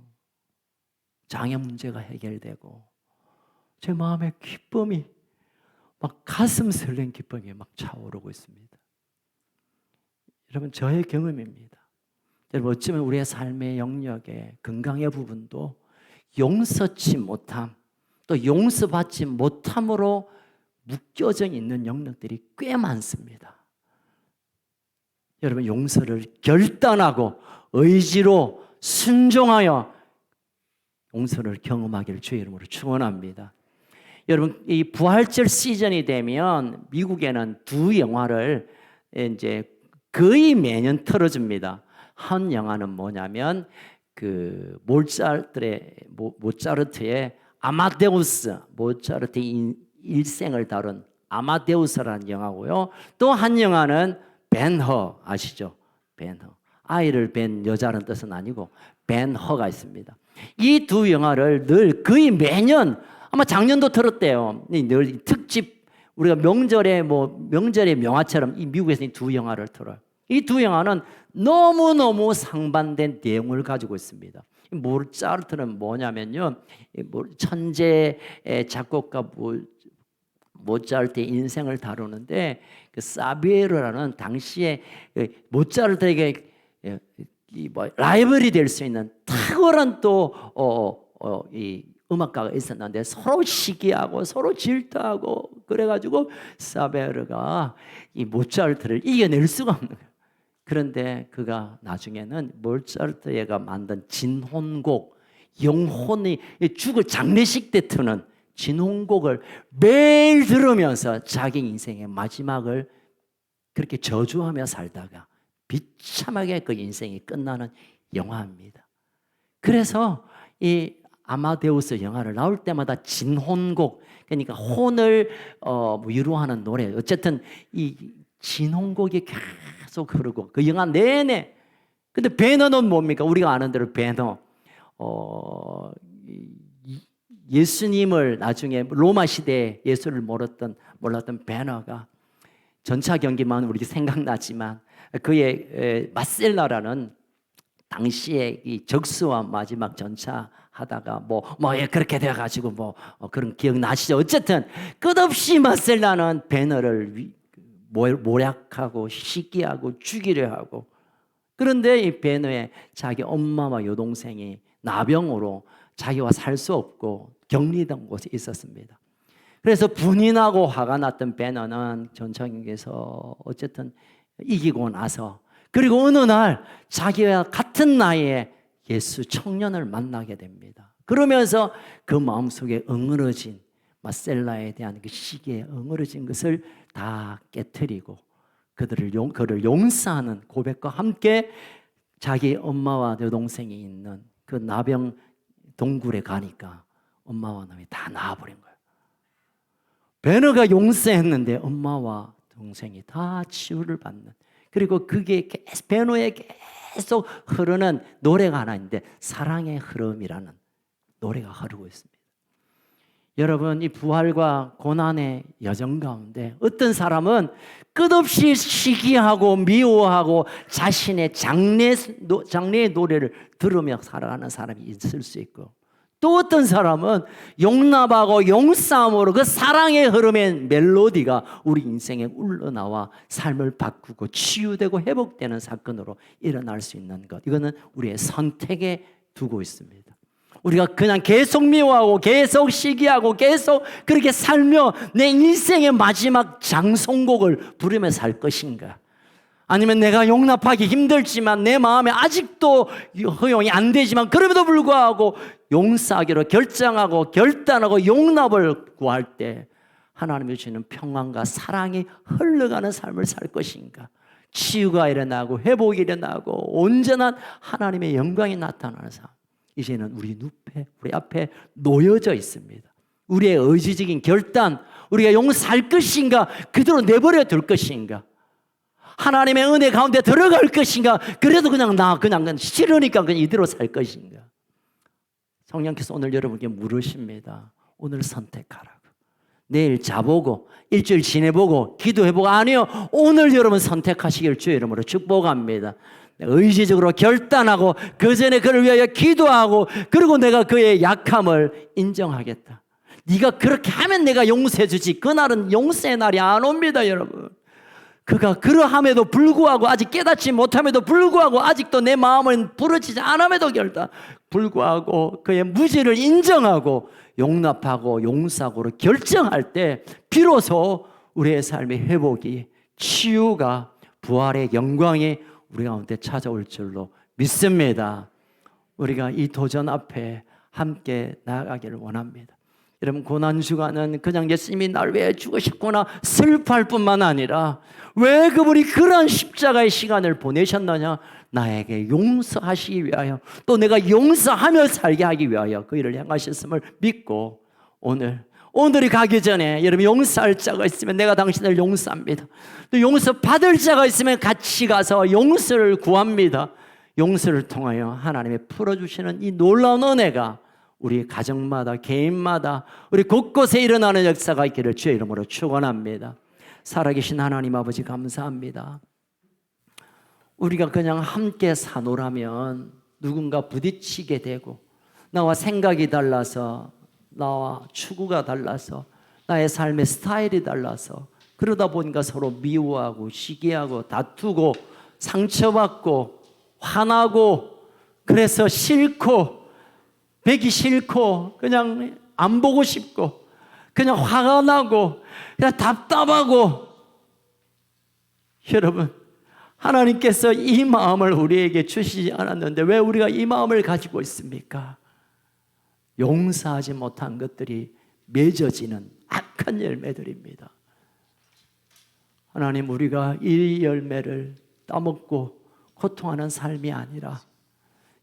장애 문제가 해결되고 제 마음의 기쁨이 막 가슴 설렌 기쁨이 막 차오르고 있습니다. 여러분 저의 경험입니다. 여러분 어쩌면 우리의 삶의 영역에 건강의 부분도 용서치 못함 또 용서받지 못함으로 묶여져 있는 영역들이 꽤 많습니다. 여러분 용서를 결단하고 의지로 순종하여 용서를 경험하기를 주의 이름으로 축원합니다. 여러분 이 부활절 시즌이 되면 미국에는 두 영화를 이제 거의 매년 틀어줍니다. 한 영화는 뭐냐면 그 모차르트의 아마데우스, 모차르트의 일생을 다룬 아마데우스라는 영화고요. 또 한 영화는 벤허 아시죠? 벤허. 아이를 뵌 여자라는 뜻은 아니고 벤허가 있습니다. 이 두 영화를 늘 거의 매년 아마 작년도 틀었대요. 늘 특집 우리가 명절의 명화처럼 이 미국에서 이 두 영화를 틀어요. 이 두 영화는 너무너무 상반된 내용을 가지고 있습니다. 모차르트는 뭐냐면요, 천재 작곡가 모차르트의 인생을 다루는데 그 사비에르라는 당시에 모차르트에게 라이벌이 될 수 있는 탁월한 이 음악가가 있었는데 서로 시기하고 서로 질투하고 그래가지고 사베르가 이 모차르트를 이겨낼 수가 없는 거예요. 그런데 그가 나중에는 모차르트가 만든 진혼곡, 영혼이 죽을 장례식 때 트는 진혼곡을 매일 들으면서 자기 인생의 마지막을 그렇게 저주하며 살다가 비참하게 그 인생이 끝나는 영화입니다. 그래서 이 아마데우스 영화를 나올 때마다 진혼곡, 그러니까 혼을 위로하는 노래, 어쨌든 이 진혼곡이 계속 흐르고 그 영화 내내. 근데 배너는 뭡니까? 우리가 아는 대로 배너, 예수님을 나중에 로마 시대에 예수를 몰랐던 배너가 전차 경기만 우리 생각나지만 그의 마셀라라는 당시에 이 적수와 마지막 전차 하다가 그렇게 돼가지고 그런 기억 나시죠? 어쨌든 끝없이 마셀라는 배너를 모략하고 시기하고 죽이려 하고, 그런데 이 배너에 자기 엄마와 여동생이 나병으로 자기와 살 수 없고 격리된 곳에 있었습니다. 그래서 분이 나고 화가 났던 배너는 전차 경기에서 어쨌든 이기고 나서, 그리고 어느 날 자기와 같은 나이에 예수 청년을 만나게 됩니다. 그러면서 그 마음속에 응어러진 마셀라에 대한 그 시기에 응어러진 것을 다 깨트리고 그를 용서하는 고백과 함께 자기 엄마와 여동생이 있는 그 나병 동굴에 가니까 엄마와 남이 다 나아버린 거예요. 베너가 용서했는데 엄마와 동생이 다 치유를 받는, 그리고 그게 베너에 계속 흐르는 노래가 하나 있는데 사랑의 흐름이라는 노래가 흐르고 있습니다. 여러분, 이 부활과 고난의 여정 가운데 어떤 사람은 끝없이 시기하고 미워하고 자신의 장래의 노래를 들으며 살아가는 사람이 있을 수 있고, 또 어떤 사람은 용납하고 용싸움으로 그 사랑의 흐름의 멜로디가 우리 인생에 흘러나와 삶을 바꾸고 치유되고 회복되는 사건으로 일어날 수 있는 것, 이거는 우리의 선택에 두고 있습니다. 우리가 그냥 계속 미워하고 계속 시기하고 계속 그렇게 살며 내 인생의 마지막 장송곡을 부르며 살 것인가? 아니면 내가 용납하기 힘들지만 내 마음에 아직도 허용이 안 되지만 그럼에도 불구하고 용서하기로 결정하고 결단하고 용납을 구할 때 하나님이 주시는 평안과 사랑이 흘러가는 삶을 살 것인가? 치유가 일어나고 회복이 일어나고 온전한 하나님의 영광이 나타나는 삶, 이제는 우리 앞에 놓여져 있습니다. 우리의 의지적인 결단, 우리가 용서할 것인가, 그대로 내버려 둘 것인가, 하나님의 은혜 가운데 들어갈 것인가, 그래도 그냥 싫으니까 그냥 이대로 살 것인가. 성령께서 오늘 여러분께 물으십니다. 오늘 선택하라고. 내일 자보고 일주일 지내보고 기도해보고, 아니요, 오늘 여러분 선택하시길 주의 이름으로 축복합니다. 의지적으로 결단하고 그 전에 그를 위하여 기도하고, 그리고 내가 그의 약함을 인정하겠다. 네가 그렇게 하면 내가 용서해 주지. 그날은 용서의 날이 안 옵니다, 여러분. 그가 그러함에도 불구하고, 아직 깨닫지 못함에도 불구하고, 아직도 내 마음은 부러지지 않음에도 불구하고 그의 무지를 인정하고 용납하고 용서하고 결정할 때 비로소 우리의 삶의 회복이, 치유가, 부활의 영광이 우리 가운데 찾아올 줄로 믿습니다. 우리가 이 도전 앞에 함께 나아가기를 원합니다. 여러분, 고난주간은 그냥 예수님이 날 왜 죽으셨구나 슬퍼할 뿐만 아니라, 왜 그분이 그러한 십자가의 시간을 보내셨느냐, 나에게 용서하시기 위하여, 또 내가 용서하며 살게 하기 위하여 그 일을 행하셨음을 믿고, 오늘이 가기 전에 여러분, 용서할 자가 있으면 내가 당신을 용서합니다. 또 용서 받을 자가 있으면 같이 가서 용서를 구합니다. 용서를 통하여 하나님의 풀어주시는 이 놀라운 은혜가 우리 가정마다, 개인마다, 우리 곳곳에 일어나는 역사가 있기를 주의 이름으로 축원합니다. 살아계신 하나님 아버지, 감사합니다. 우리가 그냥 함께 사노라면 누군가 부딪히게 되고, 나와 생각이 달라서, 나와 추구가 달라서, 나의 삶의 스타일이 달라서, 그러다 보니까 서로 미워하고 시기하고 다투고 상처받고 화나고, 그래서 싫고 뵈기 싫고 그냥 안 보고 싶고 그냥 화가 나고 그냥 답답하고. 여러분, 하나님께서 이 마음을 우리에게 주시지 않았는데 왜 우리가 이 마음을 가지고 있습니까? 용서하지 못한 것들이 맺어지는 악한 열매들입니다. 하나님, 우리가 이 열매를 따먹고 고통하는 삶이 아니라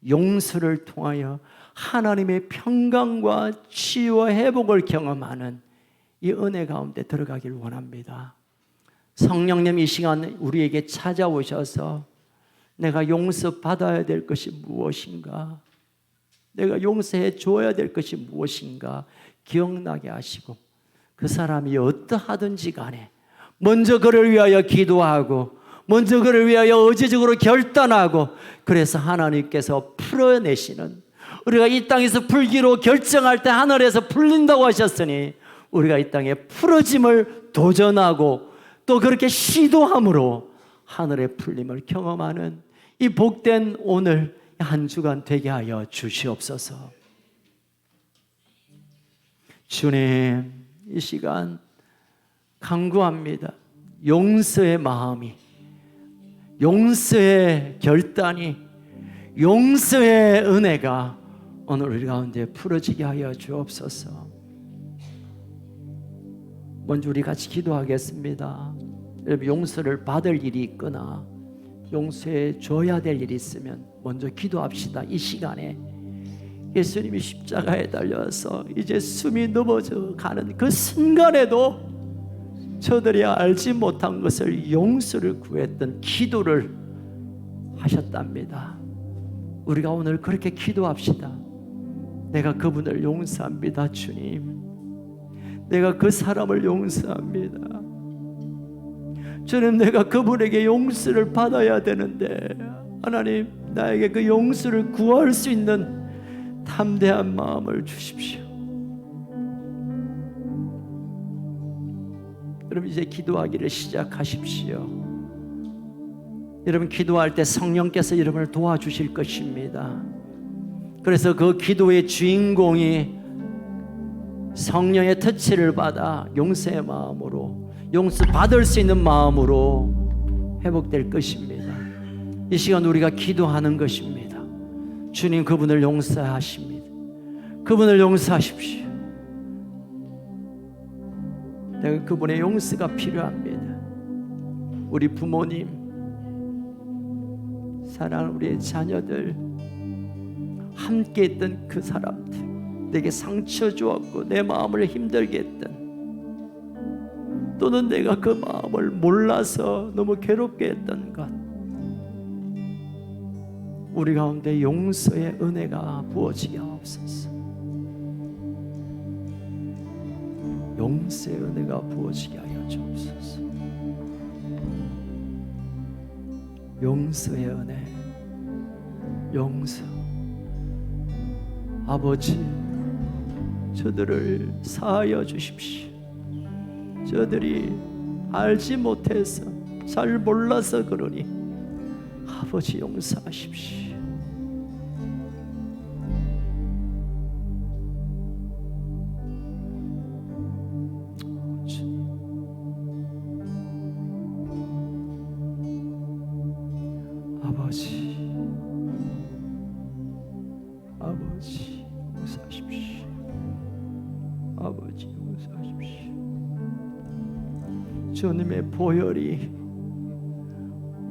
용서를 통하여 하나님의 평강과 치유와 회복을 경험하는 이 은혜 가운데 들어가길 원합니다. 성령님, 이 시간 우리에게 찾아오셔서 내가 용서받아야 될 것이 무엇인가, 내가 용서해 줘야 될 것이 무엇인가 기억나게 하시고, 그 사람이 어떠하든지 간에 먼저 그를 위하여 기도하고, 먼저 그를 위하여 의지적으로 결단하고, 그래서 하나님께서 풀어내시는, 우리가 이 땅에서 풀기로 결정할 때 하늘에서 풀린다고 하셨으니 우리가 이 땅에 풀어짐을 도전하고 또 그렇게 시도함으로 하늘의 풀림을 경험하는 이 복된 오늘 한 주간 되게 하여 주시옵소서. 주님, 이 시간 간구합니다. 용서의 마음이, 용서의 결단이, 용서의 은혜가 오늘 우리 가운데 풀어지게 하여 주옵소서. 먼저 우리 같이 기도하겠습니다. 여러분, 용서를 받을 일이 있거나 용서해 줘야 될 일이 있으면 먼저 기도합시다. 이 시간에 예수님이 십자가에 달려서 이제 숨이 넘어져 가는 그 순간에도 저들이 알지 못한 것을 용서를 구했던 기도를 하셨답니다. 우리가 오늘 그렇게 기도합시다. 내가 그분을 용서합니다. 주님, 내가 그 사람을 용서합니다. 주님, 내가 그분에게 용서를 받아야 되는데 하나님, 나에게 그 용서를 구할 수 있는 담대한 마음을 주십시오. 여러분, 이제 기도하기를 시작하십시오. 여러분, 기도할 때 성령께서 여러분을 도와주실 것입니다. 그래서 그 기도의 주인공이 성령의 터치를 받아 용서의 마음으로, 용서 받을 수 있는 마음으로 회복될 것입니다. 이 시간 우리가 기도하는 것입니다. 주님, 그분을 용서하십니다. 그분을 용서하십시오. 내가 그분의 용서가 필요합니다. 우리 부모님, 사랑하는 우리의 자녀들, 함께 했던 그 사람들, 내게 상처 주었고 내 마음을 힘들게 했던, 또는 내가 그 마음을 몰라서 너무 괴롭게 했던 것, 우리 가운데 용서의 은혜가 부어지게 하옵소서. 용서의 은혜가 부어지게 하여 주옵소서. 용서의 은혜, 용서. 아버지, 저들을 사하여 주십시오. 저들이 알지 못해서, 잘 몰라서 그러니 아버지 용서하십시오. 아버지, 아버지 용서하십시오. 아버지 용서하십시오. 주님의 보혈이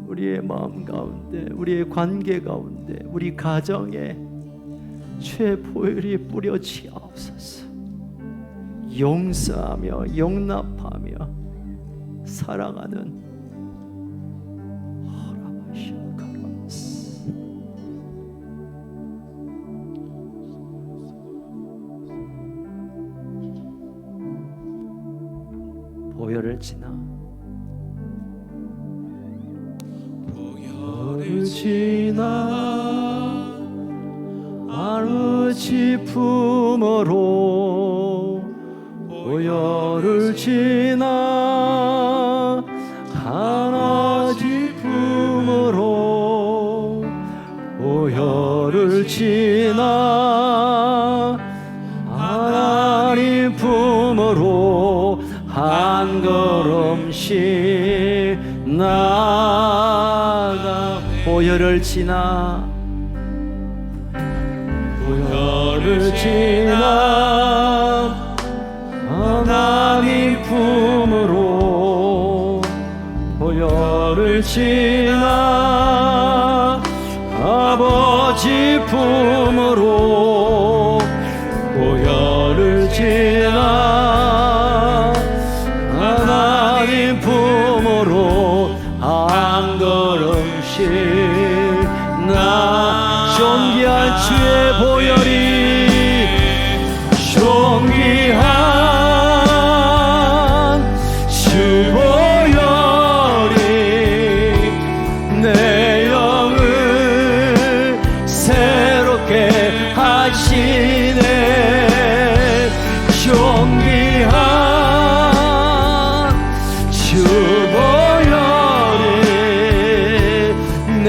우리의 마음 가운데, 우리의 관계 가운데, 우리 가정에 주의 보혈이 뿌려지옵소서. 용서하며 용납하며 사랑하는 보혈을 지나 아르지 품으로 보혈을 지나 하나지 품으로 보혈을 지나 하나님 품으로 한 걸음씩 나아가 보혈을 지나 보혈을 지나 하나님 품으로 보혈을 지나 아버지 품으로 보혈을 지나 하나님 품으로 한 걸음씩 나 존귀한 주의 보혈이 존귀한 주 보혈이 내 영을 새롭게 하시네. 존귀한 주 보혈이 내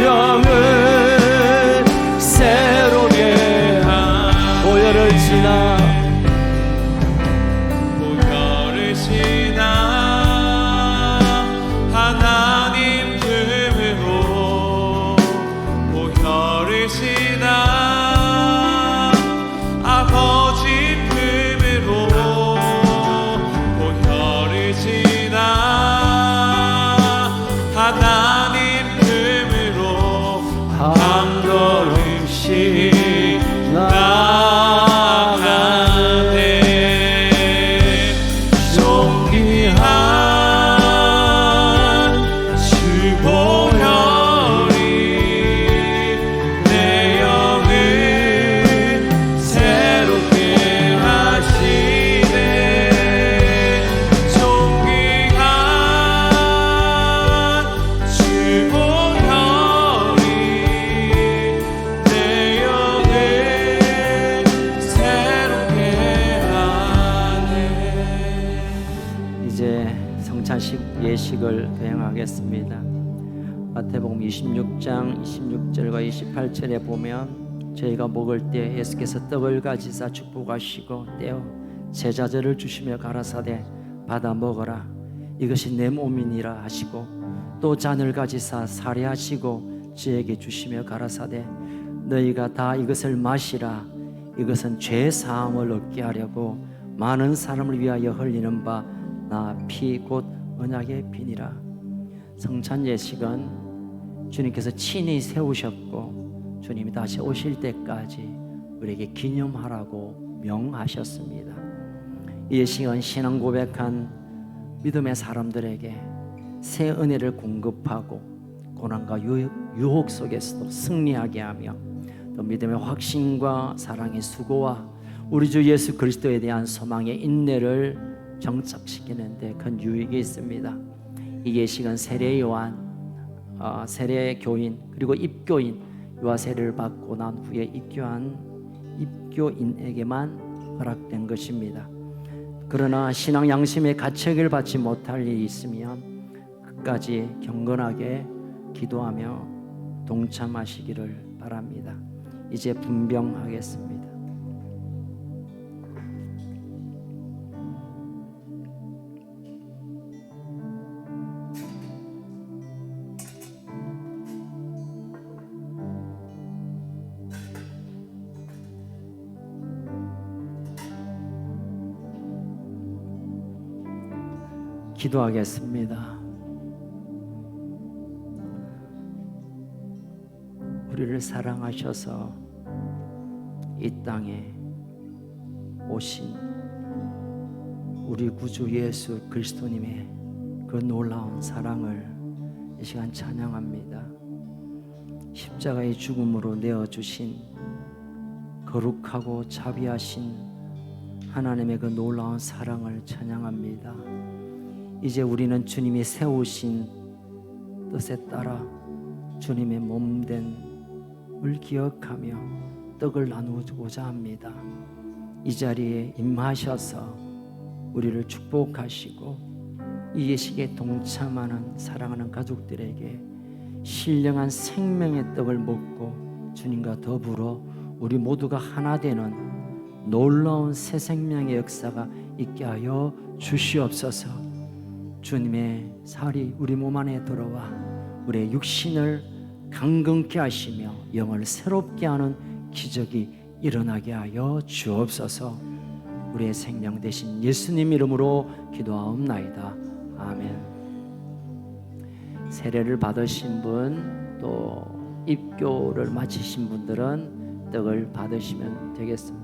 영을 새롭게 보혈을 지나 보혈을 지나 하나님 품으로 보혈을 지나 아버지 품으로 보혈을 지나 예식을 대행하겠습니다. 마태복음 26장 26절과 28절에 보면 저희가 먹을 때 예수께서 떡을 가지사 축복하시고 떼어 제자들을 주시며 가라사대 받아 먹어라 이것이 내 몸이니라 하시고 또 잔을 가지사 사례하시고 저에게 주시며 가라사대 너희가 다 이것을 마시라 이것은 죄 사함을 얻게 하려고 많은 사람을 위하여 흘리는 바 나 피 곧 언약의 피니라. 성찬 예식은 주님께서 친히 세우셨고 주님이 다시 오실 때까지 우리에게 기념하라고 명하셨습니다. 이 예식은 신앙 고백한 믿음의 사람들에게 새 은혜를 공급하고 고난과 유혹 속에서도 승리하게 하며 또 믿음의 확신과 사랑의 수고와 우리 주 예수 그리스도에 대한 소망의 인내를 정착시키는 데 큰 유익이 있습니다. 이 예식은 세례 요한, 세례 교인 그리고 입교인 유아 세례를 받고 난 후에 입교한 입교인에게만 허락된 것입니다. 그러나 신앙 양심의 가책을 받지 못할 일이 있으면 끝까지 경건하게 기도하며 동참하시기를 바랍니다. 이제 분병하겠습니다. 기도하겠습니다. 우리를 사랑하셔서 이 땅에 오신 우리 구주 예수 그리스도님의 그 놀라운 사랑을 이 시간 찬양합니다. 십자가의 죽음으로 내어주신 거룩하고 자비하신 하나님의 그 놀라운 사랑을 찬양합니다. 이제 우리는 주님이 세우신 뜻에 따라 주님의 몸됨을 기억하며 떡을 나누고자 합니다. 이 자리에 임하셔서 우리를 축복하시고 이 예식에 동참하는 사랑하는 가족들에게 신령한 생명의 떡을 먹고 주님과 더불어 우리 모두가 하나 되는 놀라운 새 생명의 역사가 있게 하여 주시옵소서. 주님의 살이 우리 몸 안에 들어와 우리의 육신을 강건케 하시며 영을 새롭게 하는 기적이 일어나게 하여 주옵소서. 우리의 생명 되신 예수님 이름으로 기도하옵나이다. 아멘. 세례를 받으신 분 또 입교를 마치신 분들은 떡을 받으시면 되겠습니다.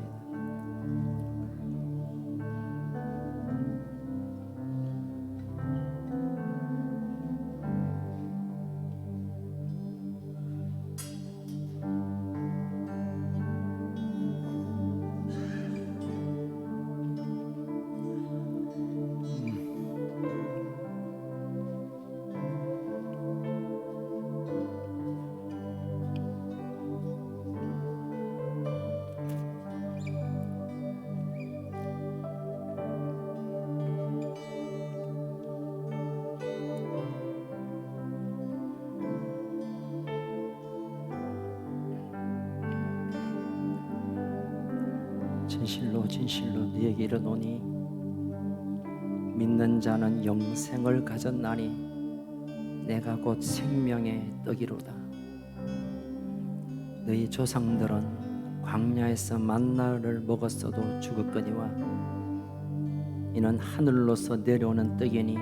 진실로 진실로 네게 이르노니 믿는 자는 영생을 가졌나니 내가 곧 생명의 떡이로다. 너희 조상들은 광야에서 만나를 먹었어도 죽었거니와 이는 하늘로서 내려오는 떡이니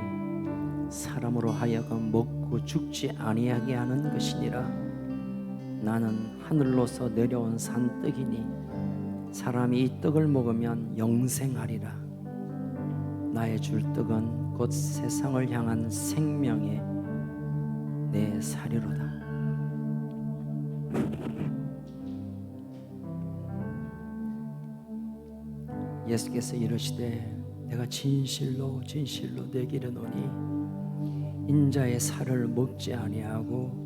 사람으로 하여금 먹고 죽지 아니하게 하는 것이니라. 나는 하늘로서 내려온 산떡이니 사람이 이 떡을 먹으면 영생하리라. 나의 줄 떡은 곧 세상을 향한 생명의 내 살이로다. 예수께서 이르시되 내가 진실로 진실로 내게 이르노니 인자의 살을 먹지 아니하고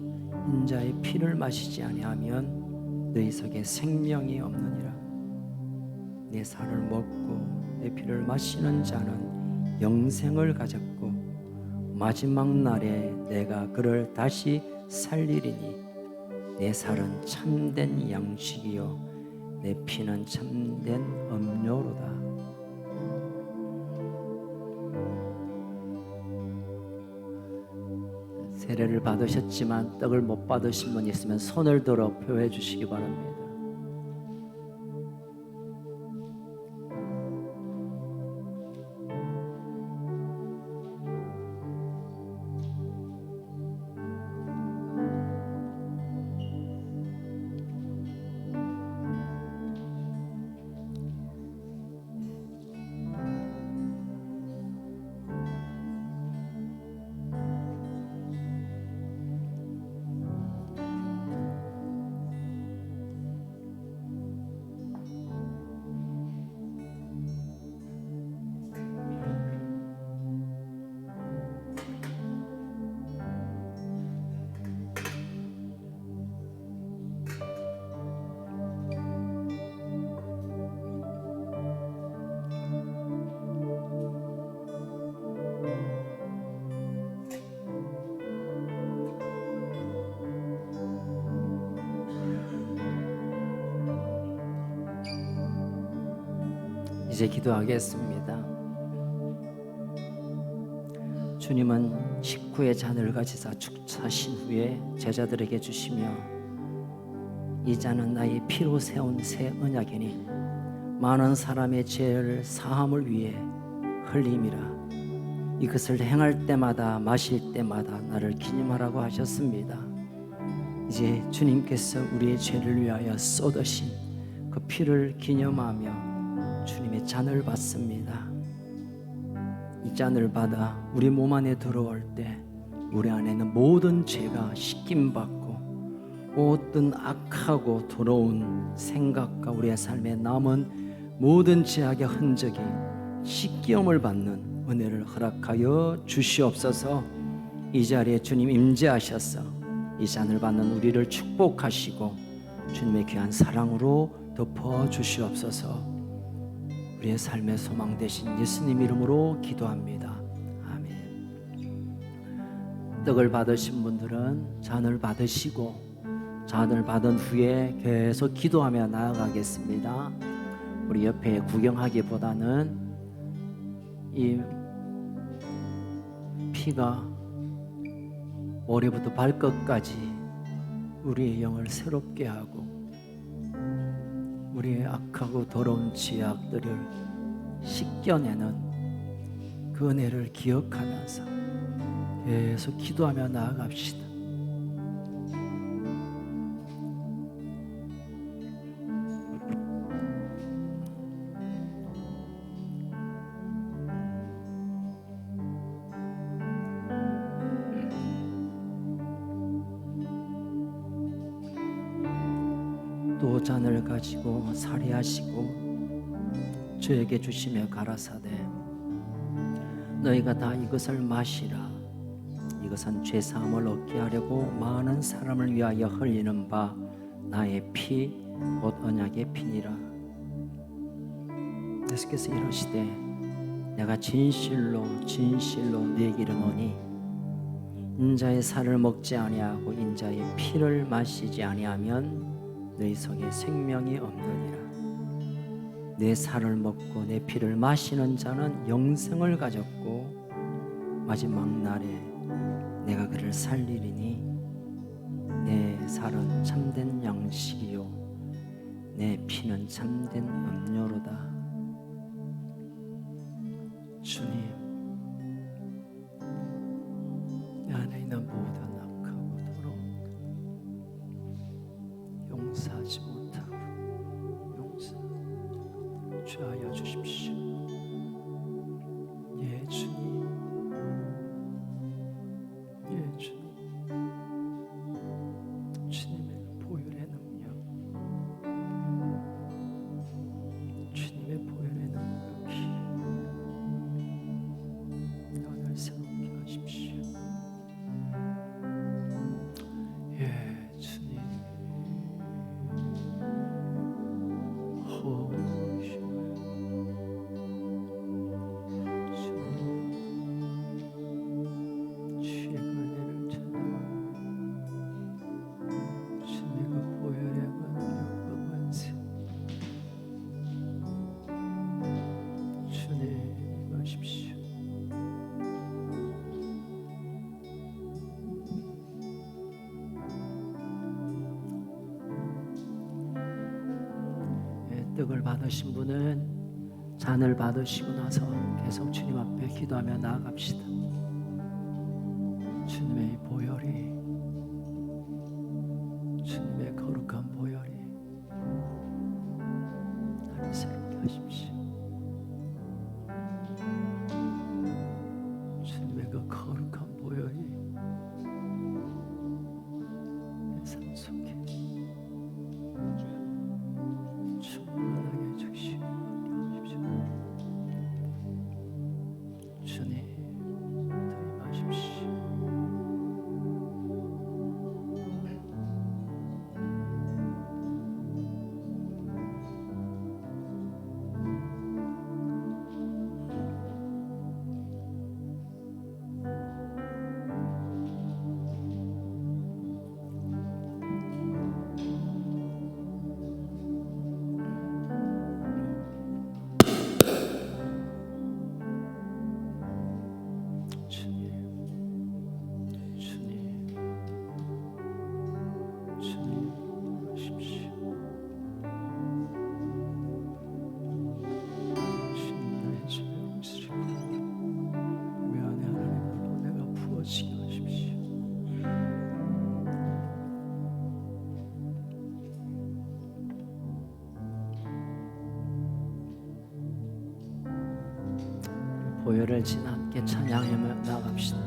인자의 피를 마시지 아니하면 너희 속에 생명이 없느니라. 내 살을 먹고 내 피를 마시는 자는 영생을 가졌고 마지막 날에 내가 그를 다시 살리리니 내 살은 참된 양식이요 내 피는 참된 음료로다. 세례를 받으셨지만 떡을 못 받으신 분 있으면 손을 들어 표해 주시기 바랍니다. 이제 기도하겠습니다. 주님은 식후에 잔을 가지사 축사신 후에 제자들에게 주시며 이 잔은 나의 피로 세운 새 언약이니 많은 사람의 죄를 사함을 위해 흘림이라. 이것을 행할 때마다 마실 때마다 나를 기념하라고 하셨습니다. 이제 주님께서 우리의 죄를 위하여 쏟으신 그 피를 기념하며 주님의 잔을 받습니다. 이 잔을 받아 우리 몸 안에 들어올 때 우리 안에는 모든 죄가 씻김받고 모든 악하고 더러운 생각과 우리의 삶에 남은 모든 죄악의 흔적이 씻김을 받는 은혜를 허락하여 주시옵소서. 이 자리에 주님 임재하셔서 이 잔을 받는 우리를 축복하시고 주님의 귀한 사랑으로 덮어 주시옵소서. 우리의 삶의 소망 되신 예수님 이름으로 기도합니다. 아멘. 떡을 받으신 분들은 잔을 받으시고 잔을 받은 후에 계속 기도하며 나아가겠습니다. 우리 옆에 구경하기보다는 이 피가 머리부터 발끝까지 우리의 영을 새롭게 하고 우리의 악하고 더러운 죄악들을 씻겨내는 그 은혜를 기억하면서 계속 기도하며 나아갑시다. 또 잔을 가지고 살해하시고 저에게 주시며 가라사대 너희가 다 이것을 마시라. 이것은 죄사함을 얻게 하려고 많은 사람을 위하여 흘리는 바 나의 피 곧 언약의 피니라. 예수께서 이르시되 내가 진실로 진실로 네게 이르노니 인자의 살을 먹지 아니하고 인자의 피를 마시지 아니하면 너희 속에 생명이 없느니라. 내 살을 먹고 내 피를 마시는 자는 영생을 가졌고 마지막 날에 내가 그를 살리리니 내 살은 참된 양식이요 내 피는 참된 음료로다. 주님, 내 안에 있는 모든 악하고 더러운 용서하지 못하고 용서하여 주십시오. 예 주님, 예 주님, 주님의 보혈의 능력, 주님의 보혈의 능력이 나를 새롭게 하십시오. 예 주님. 기득을 받으신 분은 잔을 받으시고 나서 계속 주님 앞에 기도하며 나아갑시다. 주님의 보혈이, 주님의 거룩한 보혈이 나를 새롭게 하십시오. 주님의 그 거룩한 보혈이 내 삶 속에 충만하게 해주시옵소서. 주님 들이마십시오. 보혈을 지나 함께 찬양하며 나갑시다.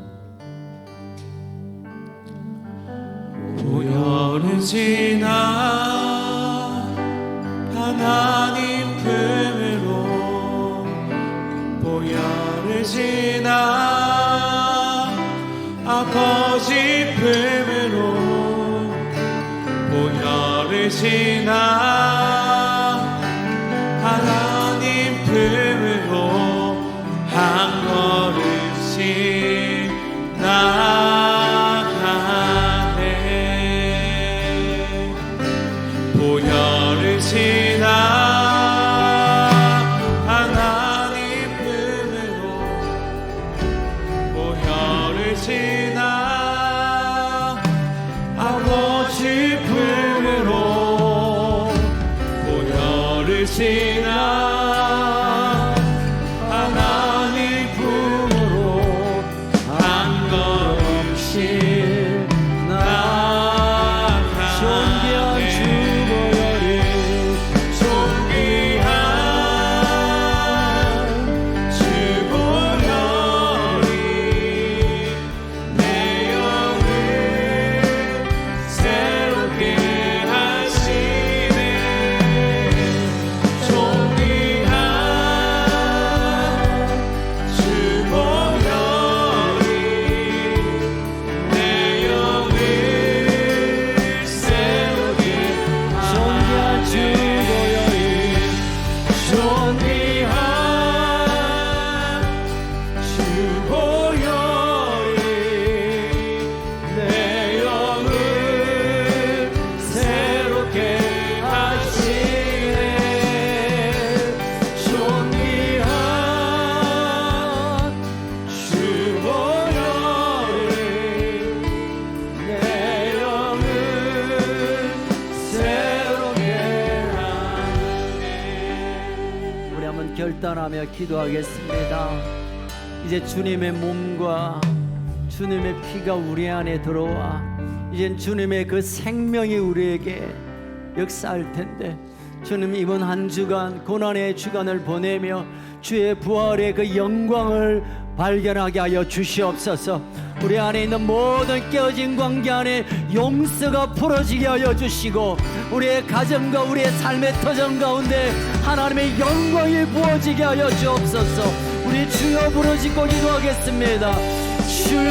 보혈을 지나 하나님 품으로, 보혈을 지나 아버지 품으로, 보혈을 지나 하나님 품으로 한 걸음씩 나가네. 보혈을 지나 하나님 품으로, 보혈을 지나 아버지 품으로, 보혈을 지나 결단하며 기도하겠습니다. 이제 주님의 몸과 주님의 피가 우리 안에 들어와 이제 주님의 그 생명이 우리에게 역사할 텐데, 주님 이번 한 주간 고난의 주간을 보내며 주의 부활의 그 영광을 발견하게 하여 주시옵소서. 우리 안에 있는 모든 깨어진 관계 안에 용서가 풀어지게 하여 주시고, 우리의 가정과 우리의 삶의 터전 가운데 하나님의 영광이 부어지게 하여 주옵소서. 우리 주여 부르짖고 기도하겠습니다. 주여,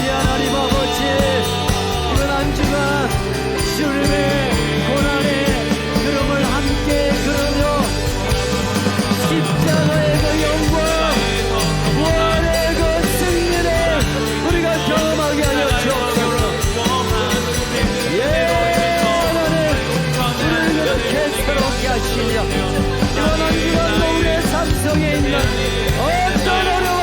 하나님 아버지, 이번 한 주간 주님의 고난의 그름을 함께 들으며 십자가의 그 영광, 부활의 그 승리를 우리가 경험하게 하여 주옵소서. 하나님, 우리를 그렇게 새롭게 하시며 이번 한 주간도 우리의 삶 속에 있는 어떤 어려움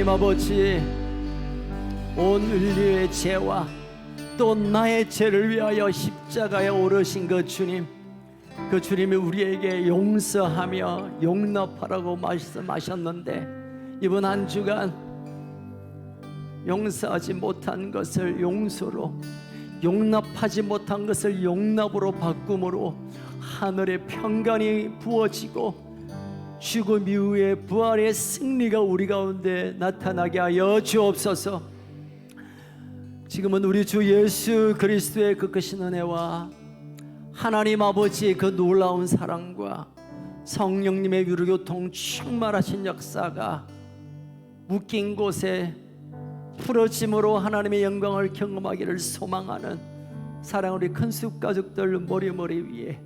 하나님 아버지, 온 인류의 죄와 또 나의 죄를 위하여 십자가에 오르신 그 주님, 그 주님이 우리에게 용서하며 용납하라고 말씀하셨는데, 이번 한 주간 용서하지 못한 것을 용서로, 용납하지 못한 것을 용납으로 바꿈으로 하늘의 평강이 부어지고 죽음 이후의 부활의 승리가 우리 가운데 나타나게 하여 주옵소서. 지금은 우리 주 예수 그리스도의 그 크신 은혜와 하나님 아버지의 그 놀라운 사랑과 성령님의 유로교통 충만하신 역사가 묶인 곳에 풀어짐으로 하나님의 영광을 경험하기를 소망하는 사랑 우리 큰숲 가족들 머리 위에,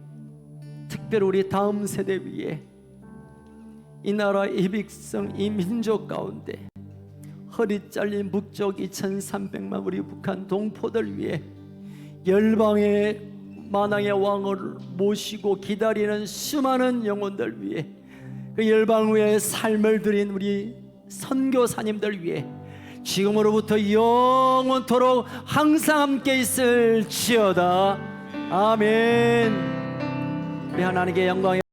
특별히 우리 다음 세대 위에, 이 나라 이 백성 이 민족 가운데 허리 잘린 북쪽 2300만 우리 북한 동포들 위해 열방의 만왕의 왕을 모시고 기다리는 수많은 영혼들 위해, 그 열방 위에 삶을 드린 우리 선교사님들 위해 지금으로부터 영원토록 항상 함께 있을지어다. 아멘. 우리 하나님께 영광